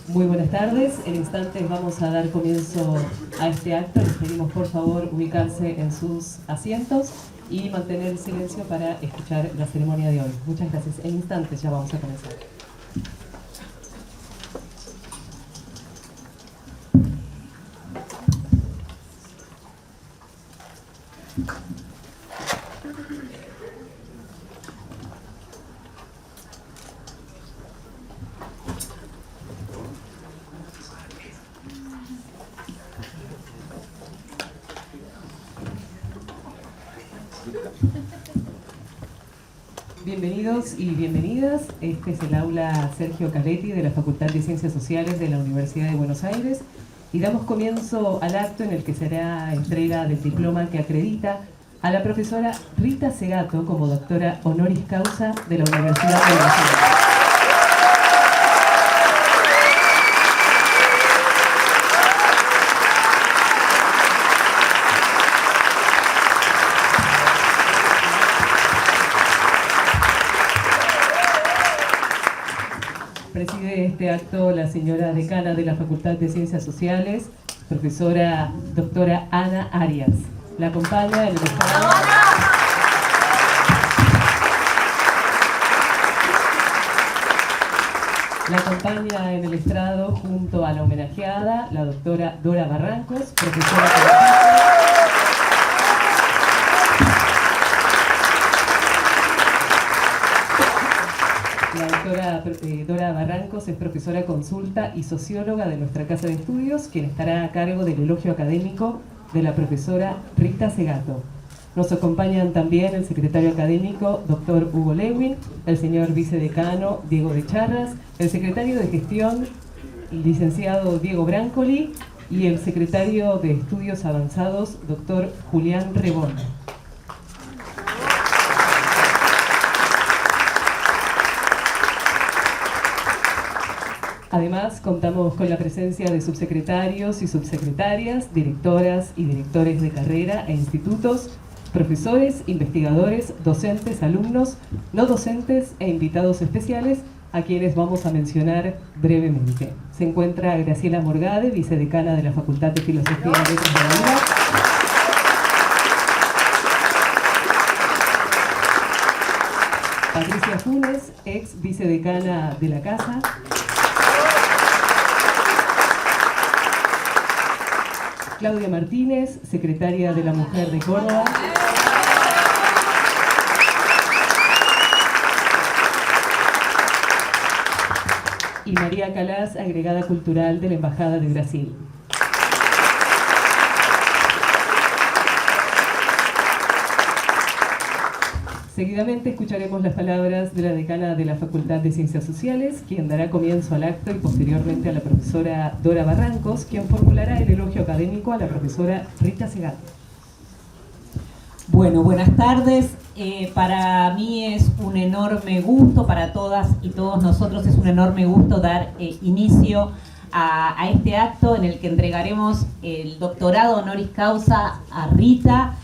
Muy buenas tardes. En instantes vamos a dar comienzo a este acto. Les pedimos por favor ubicarse en sus asientos y mantener el silencio para escuchar la ceremonia de hoy. Muchas gracias. En instantes ya vamos a comenzar. Bienvenidos y bienvenidas. Este es el aula Sergio Caletti de la Facultad de Ciencias Sociales de la Universidad de Buenos Aires y damos comienzo al acto en el que será entrega del diploma que acredita a la profesora Rita Segato como doctora honoris causa de la Universidad de Buenos Aires. Preside este acto la señora decana de la Facultad de Ciencias Sociales, profesora doctora Ana Arias. La acompaña en el estrado. La acompaña en el estrado junto a la homenajeada, la doctora Dora Barrancos, profesora La doctora Dora Barrancos es profesora consulta y socióloga de nuestra Casa de Estudios, quien estará a cargo del elogio académico de la profesora Rita Segato. Nos acompañan también el secretario académico, doctor Hugo Lewin, el señor vicedecano Diego de Charras, el secretario de gestión, el licenciado Diego Brancoli, y el secretario de Estudios Avanzados, doctor Julián Rebón. Además, contamos con la presencia de subsecretarios y subsecretarias, directoras y directores de carrera e institutos, profesores, investigadores, docentes, alumnos, no docentes e invitados especiales, a quienes vamos a mencionar brevemente. Se encuentra Graciela Morgade, vicedecana de la Facultad de Filosofía y Letras de la UBA. Patricia Funes, ex vicedecana de la Casa. Claudia Martínez, secretaria de la Mujer de Córdoba. Y María Calás, agregada cultural de la Embajada de Brasil. Seguidamente escucharemos las palabras de la decana de la Facultad de Ciencias Sociales, quien dará comienzo al acto, y posteriormente a la profesora Dora Barrancos, quien formulará el elogio académico a la profesora Rita Segato. Bueno, buenas tardes. Para mí es un enorme gusto, para todas y todos nosotros es un enorme gusto dar inicio a este acto en el que entregaremos el doctorado honoris causa a Rita.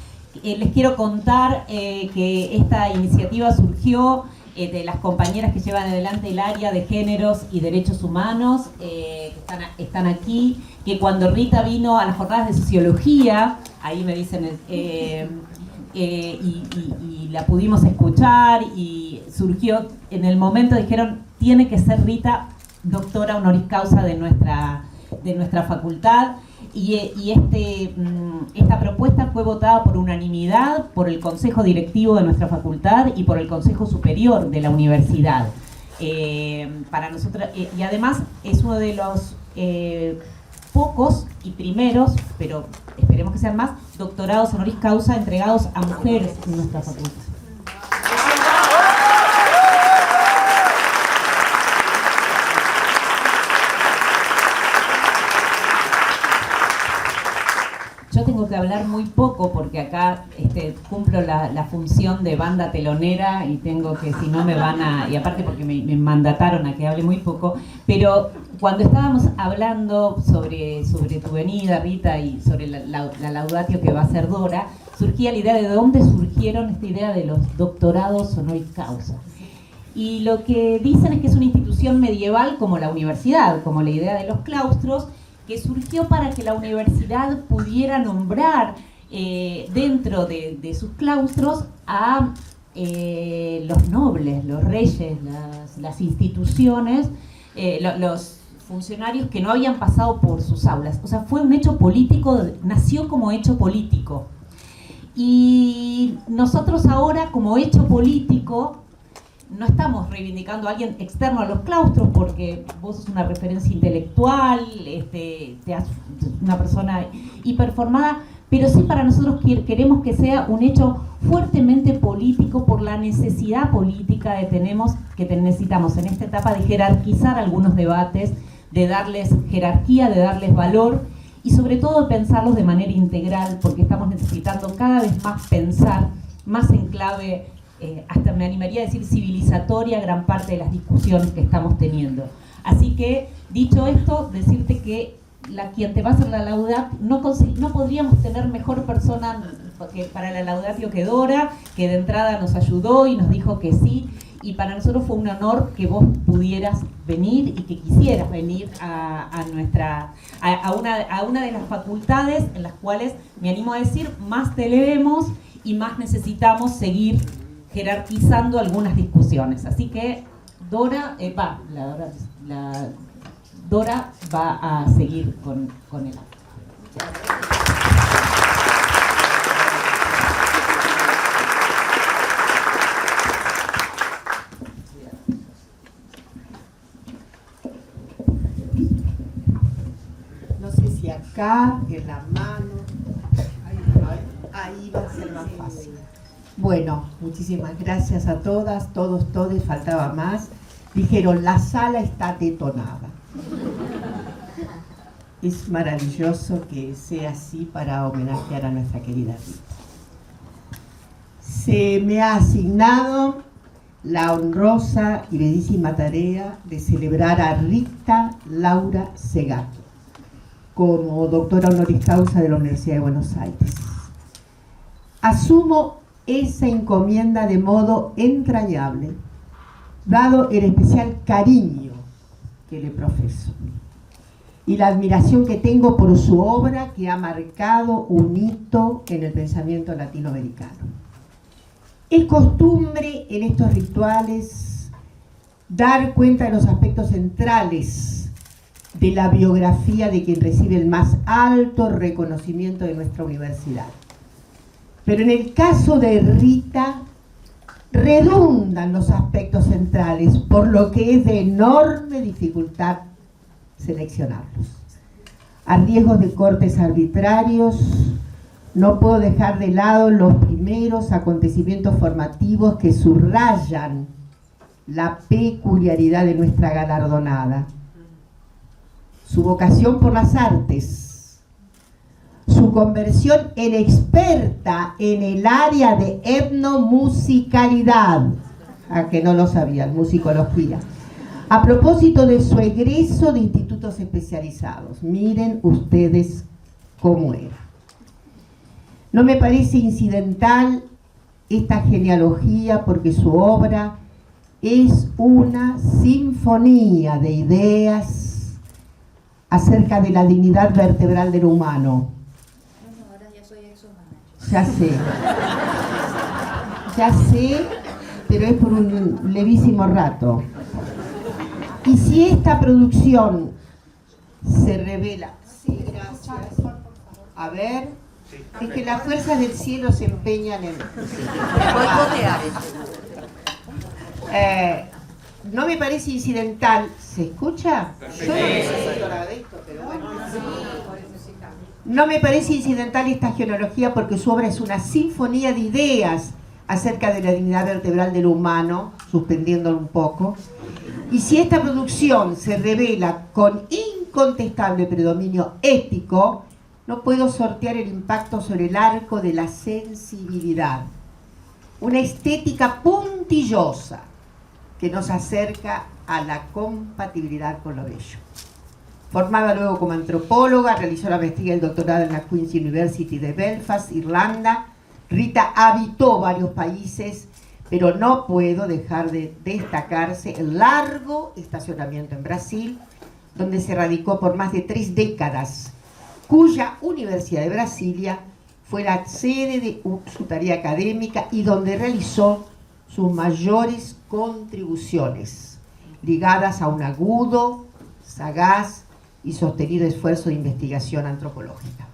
Les quiero contar que esta iniciativa surgió de las compañeras que llevan adelante el área de géneros y derechos humanos, que están aquí, que cuando Rita vino a las jornadas de sociología, ahí me dicen, y la pudimos escuchar, y surgió en el momento, dijeron, tiene que ser Rita doctora honoris causa de nuestra facultad. Y esta propuesta fue votada por unanimidad por el Consejo Directivo de nuestra facultad y por el Consejo Superior de la Universidad. Para nosotros, y además es uno de los pocos y primeros, pero esperemos que sean más, doctorados honoris causa entregados a mujeres en nuestra facultad. yo tengo que hablar muy poco porque acá cumplo la función de banda telonera y tengo que, si no me van a... Y aparte porque me mandataron a que hable muy poco, pero cuando estábamos hablando sobre tu venida, Rita, y sobre la laudatio que va a hacer Dora, surgía la idea de dónde surgieron esta idea de los doctorados honoris causa. Y lo que dicen es que es una institución medieval como la universidad, como la idea de los claustros, que surgió para que la universidad pudiera nombrar dentro de sus claustros a los nobles, los reyes, las instituciones, los funcionarios que no habían pasado por sus aulas. O sea, fue un hecho político, nació como hecho político. Y nosotros ahora, como hecho político, no estamos reivindicando a alguien externo a los claustros porque vos sos una referencia intelectual, una persona hiperformada, pero sí para nosotros queremos que sea un hecho fuertemente político por la necesidad política que necesitamos en esta etapa de jerarquizar algunos debates, de darles jerarquía, de darles valor y sobre todo pensarlos de manera integral porque estamos necesitando cada vez más pensar, más en clave hasta me animaría a decir civilizatoria gran parte de las discusiones que estamos teniendo. Así que, dicho esto, decirte que quien te va a hacer la laudatio, no podríamos tener mejor persona para la laudatio que Dora, que de entrada nos ayudó y nos dijo que sí, y para nosotros fue un honor que vos pudieras venir y que quisieras venir a una de las facultades en las cuales, me animo a decir, más te leemos y más necesitamos seguir jerarquizando algunas discusiones. Así que Dora va a seguir con el acto. No sé si acá, en la mano, ahí va a ser más fácil. Bueno, muchísimas gracias a todas, todos, faltaba más. Dijeron, la sala está detonada. Es maravilloso que sea así para homenajear a nuestra querida Rita. Se me ha asignado la honrosa y bellísima tarea de celebrar a Rita Laura Segato como doctora honoris causa de la Universidad de Buenos Aires. Asumo esa encomienda de modo entrañable, dado el especial cariño que le profeso y la admiración que tengo por su obra que ha marcado un hito en el pensamiento latinoamericano. Es costumbre en estos rituales dar cuenta de los aspectos centrales de la biografía de quien recibe el más alto reconocimiento de nuestra universidad. Pero en el caso de Rita, redundan los aspectos centrales, por lo que es de enorme dificultad seleccionarlos. A riesgos de cortes arbitrarios, no puedo dejar de lado los primeros acontecimientos formativos que subrayan la peculiaridad de nuestra galardonada. Su vocación por las artes, su conversión en experta en el área de etnomusicalidad, a que no lo sabían, musicología, a propósito de su egreso de institutos especializados. Miren ustedes cómo era. No me parece incidental esta genealogía porque su obra es una sinfonía de ideas acerca de la dignidad vertebral del humano. Ya sé, pero es por un levísimo rato. Y si esta producción se revela... Sí, gracias. A ver, es que las fuerzas del cielo se empeñan en... No me parece incidental. ¿Se escucha? Yo no necesito nada de esto, pero bueno. No me parece incidental esta genealogía porque su obra es una sinfonía de ideas acerca de la dignidad vertebral del humano, suspendiéndolo un poco. Y si esta producción se revela con incontestable predominio ético, no puedo sortear el impacto sobre el arco de la sensibilidad. Una estética puntillosa que nos acerca a la compatibilidad con lo bello. Formada luego como antropóloga, realizó la maestría y el doctorado en la Queen's University de Belfast, Irlanda. Rita habitó varios países, pero no puedo dejar de destacarse el largo estacionamiento en Brasil, donde se radicó por más de 3 décadas, cuya Universidad de Brasilia fue la sede de su tarea académica y donde realizó sus mayores contribuciones, ligadas a un agudo, sagaz y sostenido esfuerzo de investigación antropológica.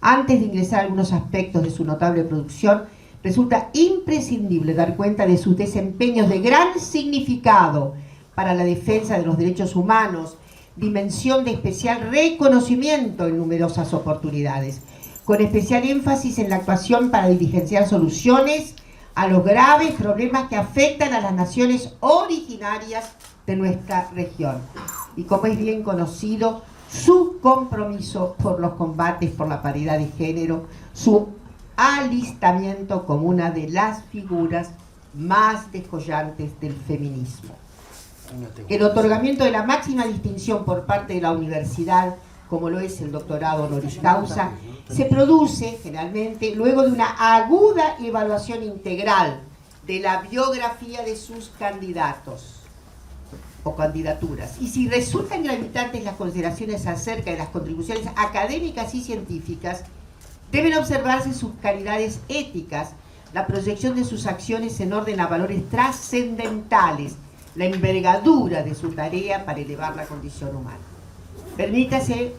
Antes de ingresar a algunos aspectos de su notable producción, resulta imprescindible dar cuenta de sus desempeños de gran significado para la defensa de los derechos humanos, dimensión de especial reconocimiento en numerosas oportunidades, con especial énfasis en la actuación para diligenciar soluciones a los graves problemas que afectan a las naciones originarias de nuestra región. Y como es bien conocido, su compromiso por los combates por la paridad de género, su alistamiento como una de las figuras más descollantes del feminismo. El otorgamiento de la máxima distinción por parte de la universidad, como lo es el doctorado honoris causa, se produce generalmente luego de una aguda evaluación integral de la biografía de sus candidatos o candidaturas. Y si resultan gravitantes las consideraciones acerca de las contribuciones académicas y científicas, deben observarse sus calidades éticas, la proyección de sus acciones en orden a valores trascendentales, la envergadura de su tarea para elevar la condición humana. Permítaseme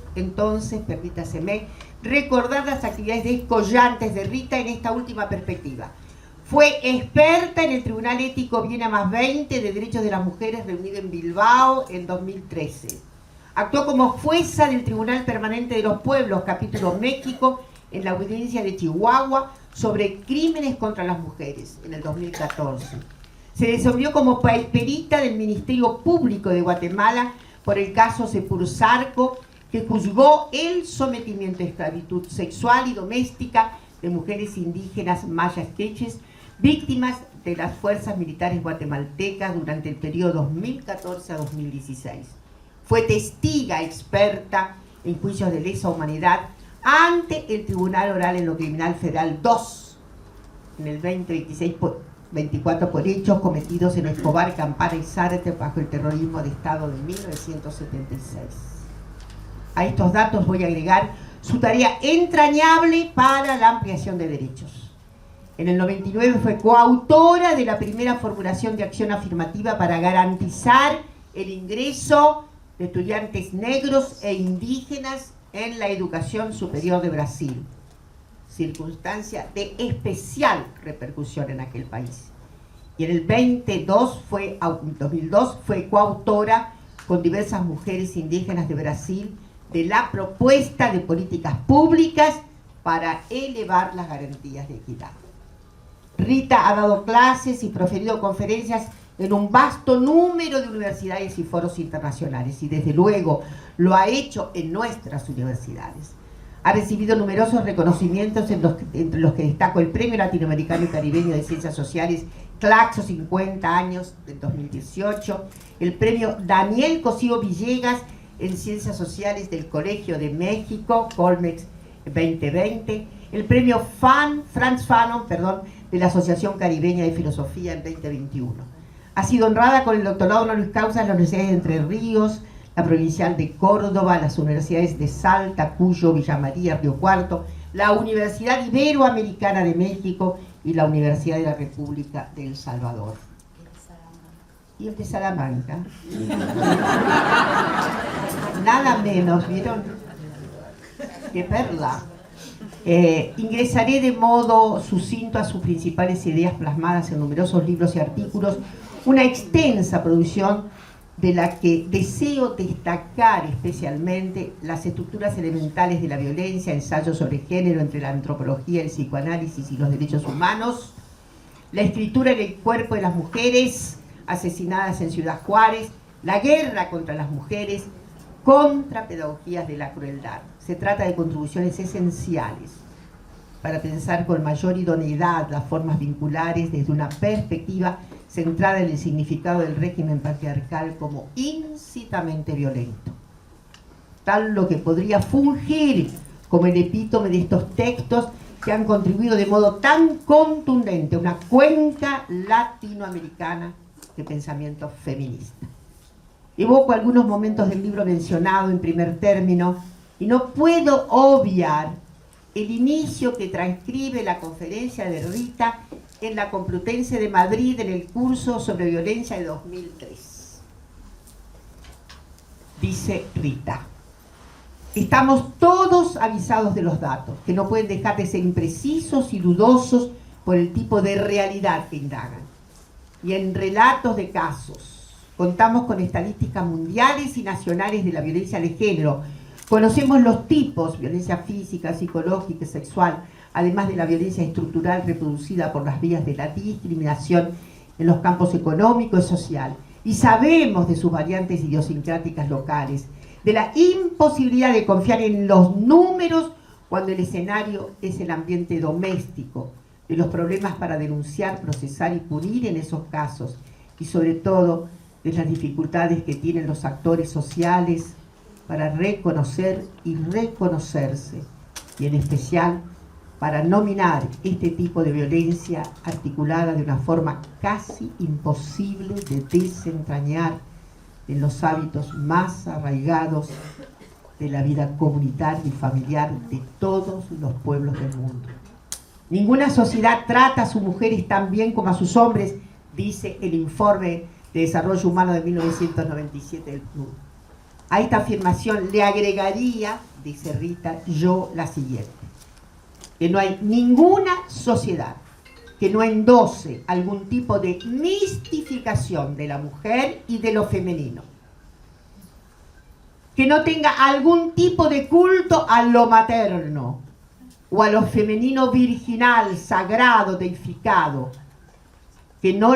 recordar las actividades descollantes de Rita en esta última perspectiva. Fue experta en el Tribunal Ético Viena +20 de Derechos de las Mujeres reunido en Bilbao en 2013. Actuó como jueza del Tribunal Permanente de los Pueblos, capítulo México, en la audiencia de Chihuahua sobre crímenes contra las mujeres en el 2014. Se desempeñó como perita del Ministerio Público de Guatemala por el caso Sepursarco, que juzgó el sometimiento a esclavitud sexual y doméstica de mujeres indígenas mayas queches, víctimas de las fuerzas militares guatemaltecas durante el periodo 2014 a 2016. Fue testiga experta en juicios de lesa humanidad ante el Tribunal Oral en lo Criminal Federal 2 en el 2024 por hechos cometidos en Escobar, Campana y Zárate bajo el terrorismo de Estado de 1976. A estos datos voy a agregar su tarea entrañable para la ampliación de derechos. En el 99 fue coautora de la primera formulación de acción afirmativa para garantizar el ingreso de estudiantes negros e indígenas en la educación superior de Brasil, circunstancia de especial repercusión en aquel país. Y en el 2002 fue coautora con diversas mujeres indígenas de Brasil de la propuesta de políticas públicas para elevar las garantías de equidad. Rita ha dado clases y proferido conferencias en un vasto número de universidades y foros internacionales, y desde luego lo ha hecho en nuestras universidades. Ha recibido numerosos reconocimientos, entre los que destaco el Premio Latinoamericano y Caribeño de Ciencias Sociales Claxo 50 años del 2018, el Premio Daniel Cosío Villegas en Ciencias Sociales del Colegio de México, Colmex 2020, el Premio Franz Fanon, de la Asociación Caribeña de Filosofía en 2021. Ha sido honrada con el doctorado honoris causa en las universidades de Entre Ríos, la Provincial de Córdoba, las universidades de Salta, Cuyo, Villa María, Río Cuarto, la Universidad Iberoamericana de México y la Universidad de la República de El Salvador. Y el de Salamanca. Nada menos, ¿vieron? ¡Qué perla! Ingresaré de modo sucinto a sus principales ideas plasmadas en numerosos libros y artículos, una extensa producción de la que deseo destacar especialmente las estructuras elementales de la violencia, ensayos sobre género entre la antropología, el psicoanálisis y los derechos humanos, la escritura en el cuerpo de las mujeres asesinadas en Ciudad Juárez, la guerra contra las mujeres, Contrapedagogías de la crueldad. Se trata de contribuciones esenciales para pensar con mayor idoneidad las formas vinculares desde una perspectiva centrada en el significado del régimen patriarcal como incitamente violento. Tal lo que podría fungir como el epítome de estos textos que han contribuido de modo tan contundente a una cuenca latinoamericana de pensamiento feminista. Evoco algunos momentos del libro mencionado en primer término y no puedo obviar el inicio que transcribe la conferencia de Rita en la Complutense de Madrid en el curso sobre violencia de 2003. Dice Rita: estamos todos avisados de los datos, que no pueden dejar de ser imprecisos y dudosos por el tipo de realidad que indagan. Y en relatos de casos, contamos con estadísticas mundiales y nacionales de la violencia de género. Conocemos los tipos: violencia física, psicológica y sexual, además de la violencia estructural reproducida por las vías de la discriminación en los campos económico y social. Y sabemos de sus variantes idiosincráticas locales, de la imposibilidad de confiar en los números cuando el escenario es el ambiente doméstico, de los problemas para denunciar, procesar y punir en esos casos, y sobre todo de las dificultades que tienen los actores sociales para reconocer y reconocerse, y en especial para nominar este tipo de violencia articulada de una forma casi imposible de desentrañar en los hábitos más arraigados de la vida comunitaria y familiar de todos los pueblos del mundo. Ninguna sociedad trata a sus mujeres tan bien como a sus hombres, dice el informe de Desarrollo Humano de 1997 del PNUD. A esta afirmación le agregaría, dice Rita, yo la siguiente: que no hay ninguna sociedad que no endose algún tipo de mistificación de la mujer y de lo femenino, que no tenga algún tipo de culto a lo materno o a lo femenino virginal, sagrado, deificado, que no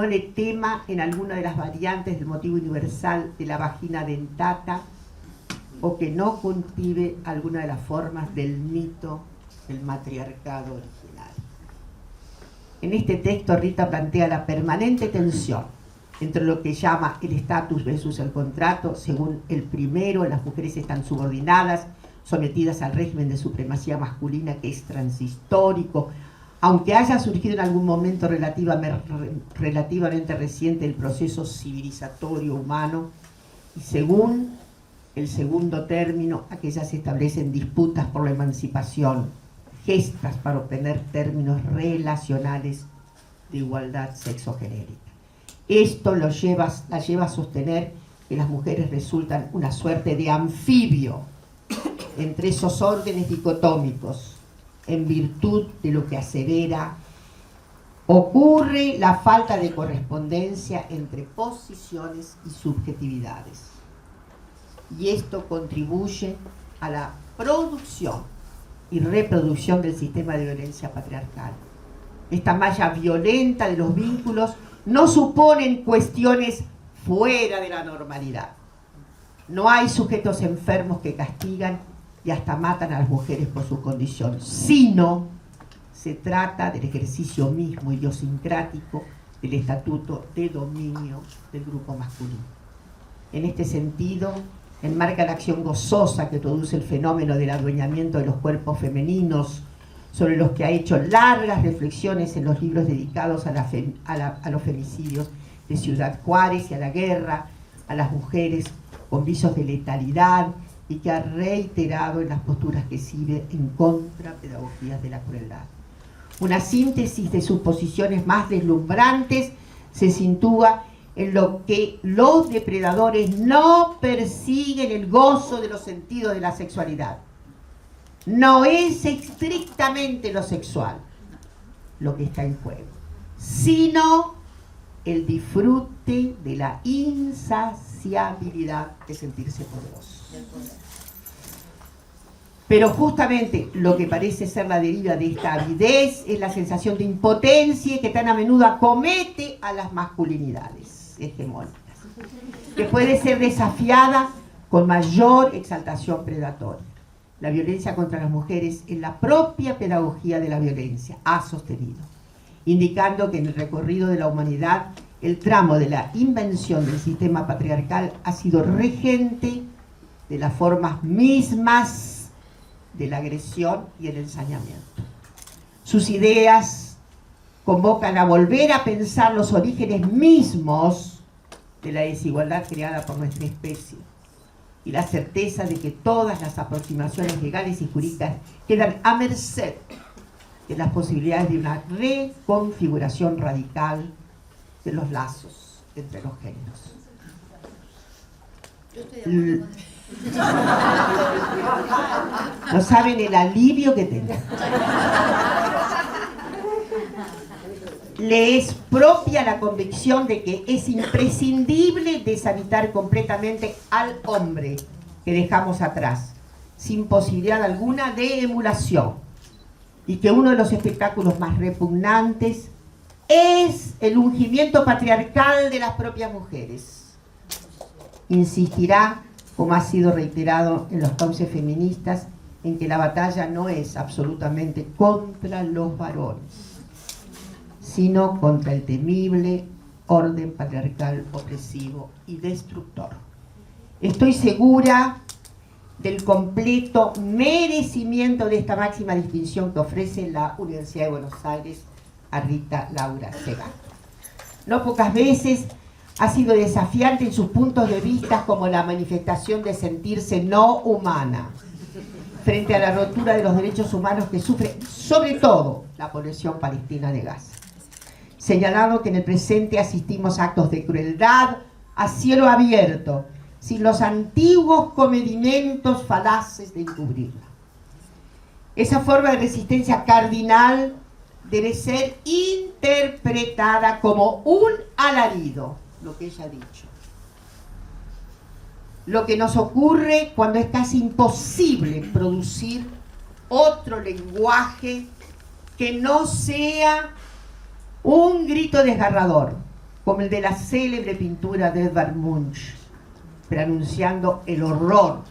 le tema en alguna de las variantes del motivo universal de la vagina dentata, o que no cultive alguna de las formas del mito del matriarcado original. En este texto Rita plantea la permanente tensión entre lo que llama el estatus versus el contrato. Según el primero, las mujeres están subordinadas, sometidas al régimen de supremacía masculina que es transhistórico, aunque haya surgido en algún momento relativamente reciente el proceso civilizatorio humano. Y según el segundo término, aquellas se establecen disputas por la emancipación, gestas para obtener términos relacionales de igualdad sexogenérica. Esto la lleva a sostener que las mujeres resultan una suerte de anfibio entre esos órdenes dicotómicos, en virtud de lo que asevera ocurre la falta de correspondencia entre posiciones y subjetividades. Y esto contribuye a la producción y reproducción del sistema de violencia patriarcal. Esta malla violenta de los vínculos no suponen cuestiones fuera de la normalidad. No hay sujetos enfermos que castigan y hasta matan a las mujeres por su condición, sino se trata del ejercicio mismo idiosincrático del estatuto de dominio del grupo masculino. En este sentido, enmarca la acción gozosa que produce el fenómeno del adueñamiento de los cuerpos femeninos, sobre los que ha hecho largas reflexiones en los libros dedicados a los femicidios de Ciudad Juárez y a la guerra a las mujeres con visos de letalidad, y que ha reiterado en las posturas que sigue en Contrapedagogías de la crueldad. Una síntesis de sus posiciones más deslumbrantes se sitúa en lo que los depredadores no persiguen el gozo de los sentidos de la sexualidad. No es estrictamente lo sexual lo que está en juego, sino el disfrute de la insaciabilidad de sentirse poderoso. Pero justamente lo que parece ser la deriva de esta avidez es la sensación de impotencia que tan a menudo acomete a las masculinidades hegemónicas. que puede ser desafiada con mayor exaltación predatoria. La violencia contra las mujeres es la propia pedagogía de la violencia, ha sostenido, indicando que en el recorrido de la humanidad el tramo de la invención del sistema patriarcal ha sido regente de las formas mismas de la agresión y el ensañamiento. Sus ideas convocan a volver a pensar los orígenes mismos de la desigualdad creada por nuestra especie y la certeza de que todas las aproximaciones legales y jurídicas quedan a merced de las posibilidades de una reconfiguración radical de los lazos entre los géneros. Yo estoy de acuerdo con eso. No saben el alivio que tengo. Le es propia la convicción de que es imprescindible deshabitar completamente al hombre que dejamos atrás, sin posibilidad alguna de emulación, y que uno de los espectáculos más repugnantes es el ungimiento patriarcal de las propias mujeres. Insistirá, como ha sido reiterado en los cauces feministas, en que la batalla no es absolutamente contra los varones, sino contra el temible orden patriarcal opresivo y destructor. Estoy segura del completo merecimiento de esta máxima distinción que ofrece la Universidad de Buenos Aires a Rita Laura Segato. No pocas veces ha sido desafiante en sus puntos de vista como la manifestación de sentirse no humana frente a la rotura de los derechos humanos que sufre sobre todo la población palestina de Gaza. Señalado que en el presente asistimos a actos de crueldad a cielo abierto, sin los antiguos comedimentos falaces de encubrirla. Esa forma de resistencia cardinal debe ser interpretada como un alarido, lo que ella ha dicho. Lo que nos ocurre cuando es casi imposible producir otro lenguaje que no sea un grito desgarrador, como el de la célebre pintura de Edvard Munch, preanunciando el horror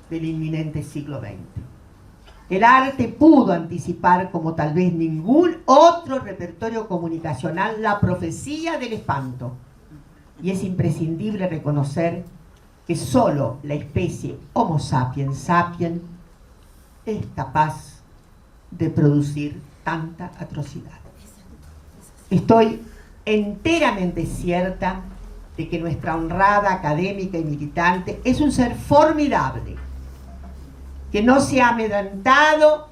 del inminente siglo XX. El arte pudo anticipar, como tal vez ningún otro repertorio comunicacional, la profecía del espanto. Y es imprescindible reconocer que solo la especie Homo sapiens sapiens es capaz de producir tanta atrocidad. Estoy enteramente cierta de que nuestra honrada académica y militante es un ser formidable, que no se ha amedrantado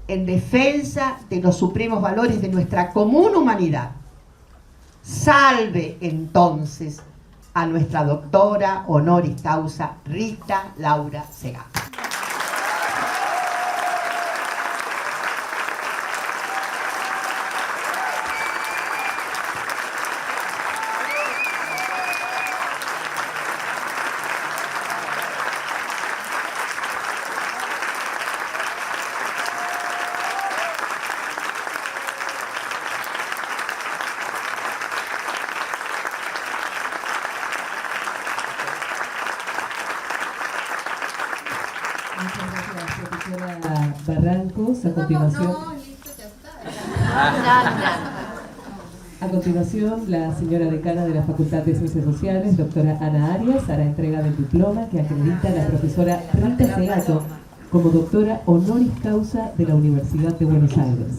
en defensa de los supremos valores de nuestra común humanidad. Salve entonces a nuestra doctora honoris causa Rita Laura Segato. Muchas gracias, profesora Barrancos. A continuación, No, listo, ya está. a continuación, la señora decana de la Facultad de Ciencias Sociales, doctora Ana Arias, hará entrega del diploma que acredita a la profesora Rita Segato como doctora honoris causa de la Universidad de Buenos Aires.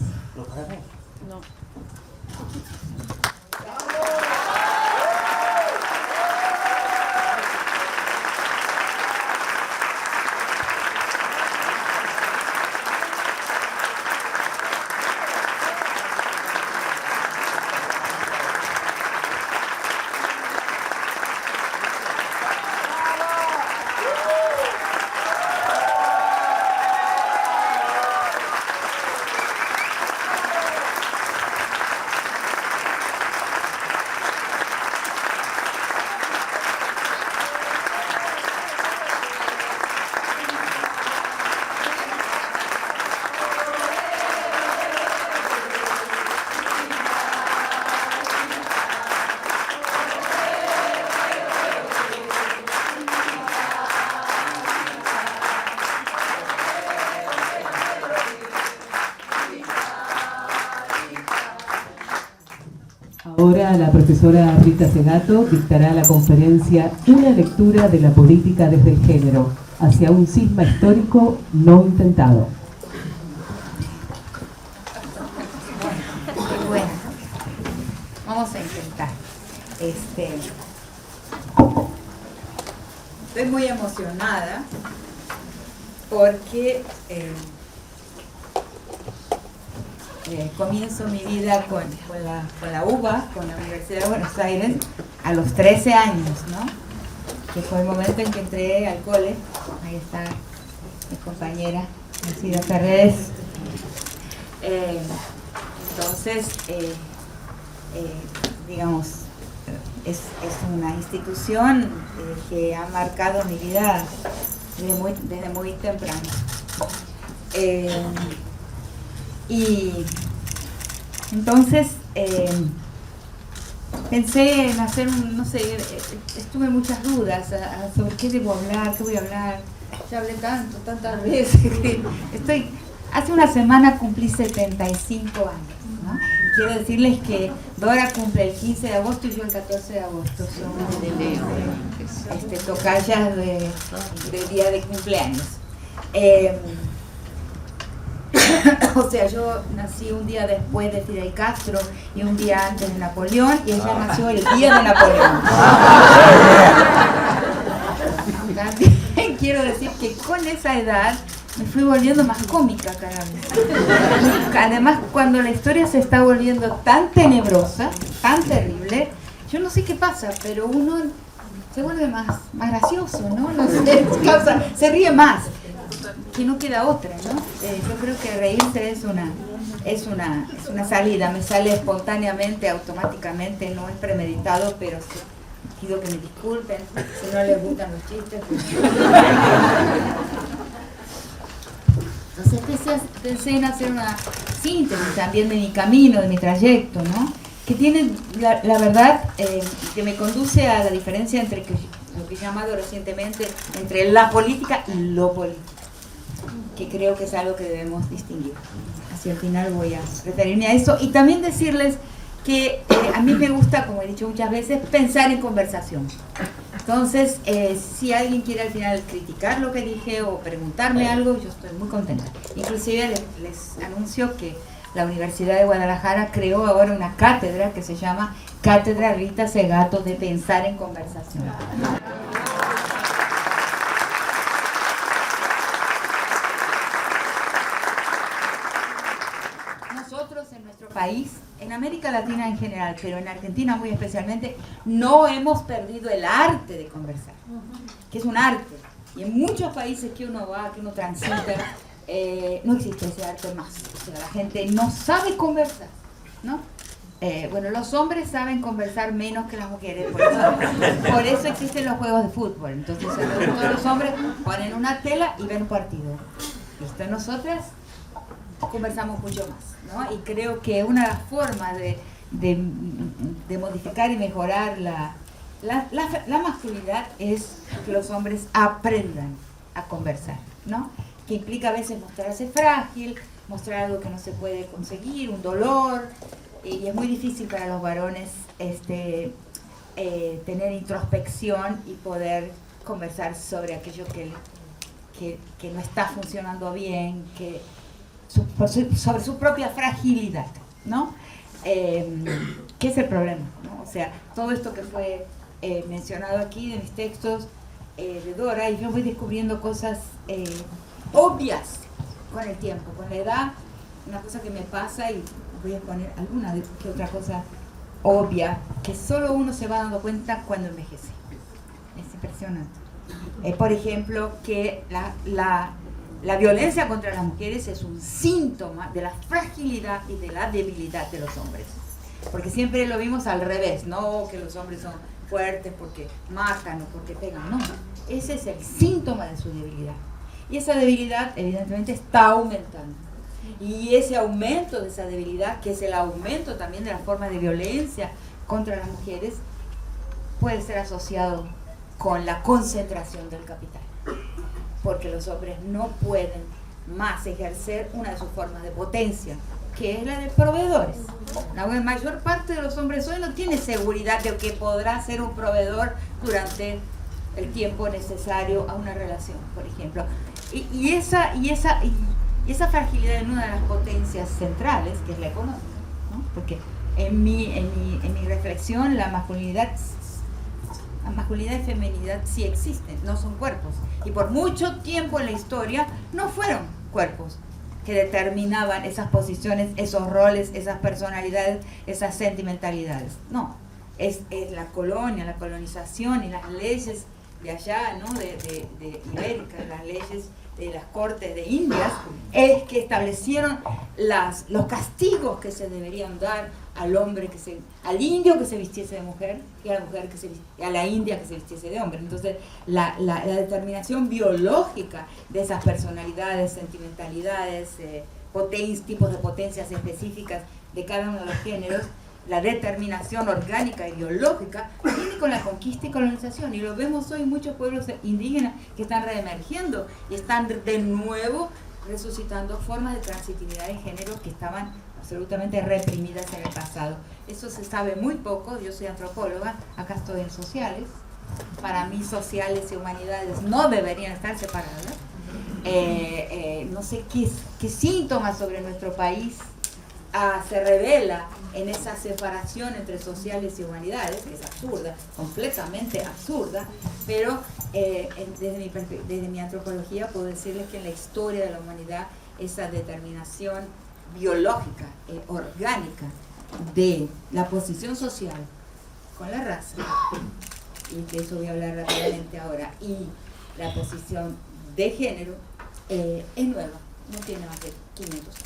Ahora la profesora Rita Segato dictará la conferencia Una lectura de la política desde el género, hacia un cisma histórico no intentado. Bueno, vamos a intentar. Estoy muy emocionada porque comienzo mi vida con la UBA, con la Universidad de Buenos Aires, a los 13 años, ¿no? Que fue el momento en que entré al cole. Ahí está mi compañera, Alcida Ferrés. Entonces, digamos, es una institución que ha marcado mi vida desde muy temprano. Y entonces pensé en hacer estuve muchas dudas sobre qué debo hablar, qué voy a hablar. Ya hablé tantas veces que hace una semana cumplí 75 años, ¿no? Quiero decirles que Dora cumple el 15 de agosto y yo el 14 de agosto. Somos tocayas de día de cumpleaños. O sea, yo nací un día después de Fidel Castro y un día antes de Napoleón, y ella nació el día de Napoleón. También quiero decir que con esa edad me fui volviendo más cómica cada vez. Además, cuando la historia se está volviendo tan tenebrosa, tan terrible, yo no sé qué pasa, pero uno se vuelve más gracioso, ¿no? No sé, se ríe más. Que no queda otra, ¿no? Yo creo que reírse es una salida, me sale espontáneamente, automáticamente, no es premeditado, pero sí, pido que me disculpen si no les gustan los chistes. Entonces pensé en hacer una síntesis también de mi camino, de mi trayecto, ¿no? Que tiene, la verdad, que me conduce a la diferencia entre lo que he llamado recientemente, entre la política y lo político, que creo que es algo que debemos distinguir. Hacia el final voy a referirme a eso y también decirles que a mí me gusta, como he dicho muchas veces, pensar en conversación. Entonces, si alguien quiere al final criticar lo que dije o preguntarme algo, yo estoy muy contenta. Inclusive les anuncio que la Universidad de Guadalajara creó ahora una cátedra que se llama Cátedra Rita Segato de Pensar en Conversación. Nosotros en nuestro país, en América Latina en general, pero en Argentina muy especialmente, no hemos perdido el arte de conversar, que es un arte. Y en muchos países que uno va, que uno transita, no existe ese arte más. O sea, la gente no sabe conversar, ¿no? Bueno, los hombres saben conversar menos que las mujeres, por eso existen los juegos de fútbol. Entonces todos los hombres ponen una tela y ven un partido. Listo, nosotras conversamos mucho más, ¿no? Y creo que una forma de modificar y mejorar la masculinidad es que los hombres aprendan a conversar, ¿no? Que implica a veces mostrarse frágil, mostrar algo que no se puede conseguir, un dolor, y es muy difícil para los varones tener introspección y poder conversar sobre aquello que no está funcionando bien, sobre su propia fragilidad, ¿no? ¿Qué es el problema, ¿no? O sea, todo esto que fue mencionado aquí de mis textos de Dora, y yo voy descubriendo cosas obvias con el tiempo, con la edad, una cosa que me pasa, y voy a poner alguna que otra cosa obvia, que solo uno se va dando cuenta cuando envejece. Es impresionante. Por ejemplo, que la violencia contra las mujeres es un síntoma de la fragilidad y de la debilidad de los hombres. Porque siempre lo vimos al revés, no que los hombres son fuertes porque matan o porque pegan, no. Ese es el síntoma de su debilidad. Y esa debilidad evidentemente está aumentando. Y ese aumento de esa debilidad, que es el aumento también de la forma de violencia contra las mujeres, puede ser asociado con la concentración del capital. Porque los hombres no pueden más ejercer una de sus formas de potencia, que es la de proveedores. La mayor parte de los hombres hoy no tiene seguridad de que podrá ser un proveedor durante el tiempo necesario a una relación, por ejemplo. Y esa fragilidad en una de las potencias centrales, que es la económica, ¿no? Porque en mi reflexión la masculinidad y feminidad sí existen, no son cuerpos. Y por mucho tiempo en la historia no fueron cuerpos que determinaban esas posiciones, esos roles, esas personalidades, esas sentimentalidades. No, es la colonia, la colonización y las leyes de allá, ¿no? de Ibérica, las leyes de las cortes de Indias, es que establecieron los castigos que se deberían dar al hombre al indio que se vistiese de mujer y a la mujer a la india que se vistiese de hombre. Entonces la determinación biológica de esas personalidades, sentimentalidades, tipos de potencias específicas de cada uno de los géneros, la determinación orgánica y biológica viene con la conquista y colonización, y lo vemos hoy en muchos pueblos indígenas que están reemergiendo y están de nuevo resucitando formas de transitividad de género que estaban absolutamente reprimidas en el pasado. Eso se sabe muy poco. Yo soy antropóloga, acá estoy en sociales. Para mí sociales y humanidades no deberían estar separadas. No sé qué síntomas sobre nuestro país se revela en esa separación entre sociales y humanidades, que es absurda, completamente absurda, pero desde mi antropología puedo decirles que en la historia de la humanidad esa determinación biológica, orgánica de la posición social con la raza, y de eso voy a hablar rápidamente ahora, y la posición de género es nueva, no tiene más de 500 años.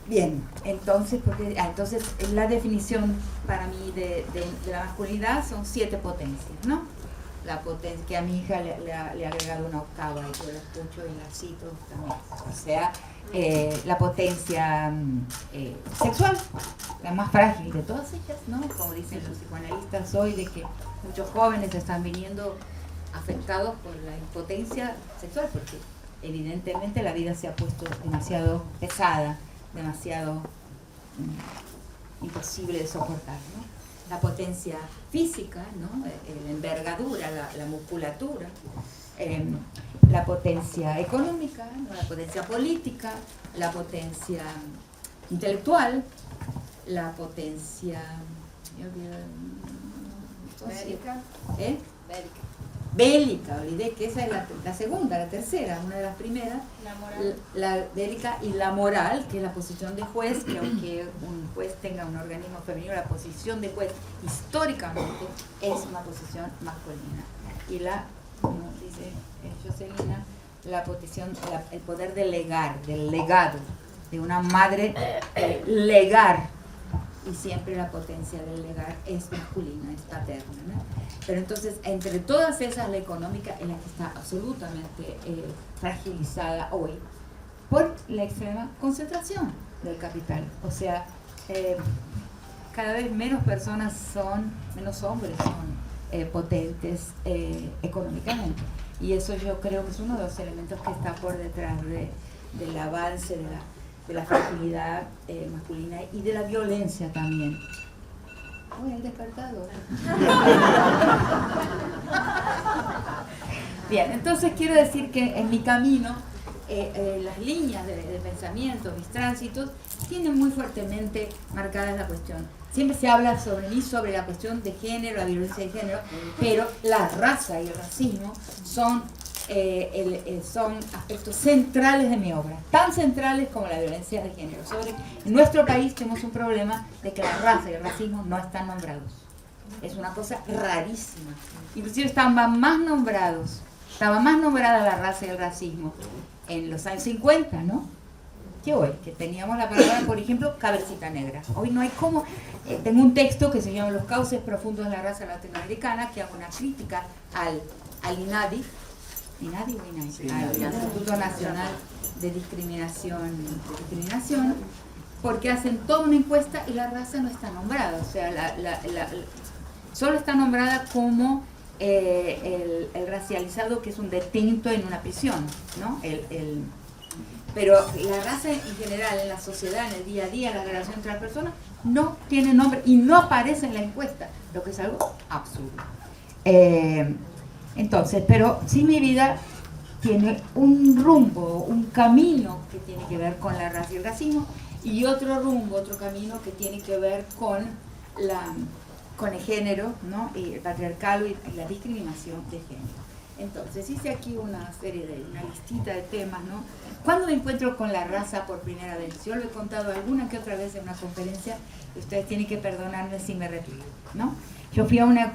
Bien, entonces la definición para mí de la masculinidad son 7 potencias, ¿no? La potencia, que a mi hija le ha agregado una octava y yo la escucho y la cito también. O sea, la potencia sexual, la más frágil de todas ellas, ¿no? Como dicen los psicoanalistas hoy, de que muchos jóvenes están viniendo afectados por la impotencia sexual, porque evidentemente la vida se ha puesto demasiado pesada, demasiado imposible de soportar, ¿no? La potencia física, ¿no? La envergadura, la musculatura, la potencia económica, ¿no? La potencia política, la potencia intelectual, la potencia bélica, olvidé que esa es la segunda, la tercera, una de las primeras, la moral, la bélica, y la moral, que es la posición de juez, que aunque un juez tenga un organismo femenino, la posición de juez históricamente es una posición masculina. Y como dice Jocelina, la posición, el poder de legar, del legado, de una madre legar, y siempre la potencia del legar es masculina, es paterna, ¿no? Pero entonces, entre todas esas, la económica es la que está absolutamente fragilizada hoy por la extrema concentración del capital. O sea, cada vez menos personas menos hombres son potentes económicamente. Y eso yo creo que es uno de los elementos que está por detrás del avance de la fragilidad masculina y de la violencia también. Uy, el despertador. Bien, entonces quiero decir que en mi camino, las líneas de pensamiento, mis tránsitos, tienen muy fuertemente marcada la cuestión. Siempre se habla sobre mí, sobre la cuestión de género, la violencia de género, pero la raza y el racismo son aspectos centrales de mi obra, tan centrales como la violencia de género. En nuestro país tenemos un problema de que la raza y el racismo no están nombrados. Es una cosa rarísima. Inclusive estaba más nombrada la raza y el racismo en los años 50, ¿no? Que hoy, que teníamos la palabra, por ejemplo, cabecita negra. Hoy no hay cómo. Tengo un texto que se llama Los cauces profundos de la raza latinoamericana, que hago una crítica al INADI, al Instituto Nacional de Discriminación, porque hacen toda una encuesta y la raza no está nombrada. O sea, solo está nombrada como el racializado, que es un detenido en una prisión, ¿no? Pero la raza en general, en la sociedad, en el día a día, la relación entre las personas, no tiene nombre y no aparece en la encuesta, lo que es algo absurdo. Entonces, pero sí, mi vida tiene un rumbo, un camino que tiene que ver con la raza y el racismo, y otro rumbo, otro camino que tiene que ver con el género, ¿no? Y el patriarcado y la discriminación de género. Entonces hice aquí una listita de temas, ¿no? ¿Cuándo me encuentro con la raza por primera vez? Yo lo he contado alguna que otra vez en una conferencia, y ustedes tienen que perdonarme si me repito, ¿no? Yo fui a una,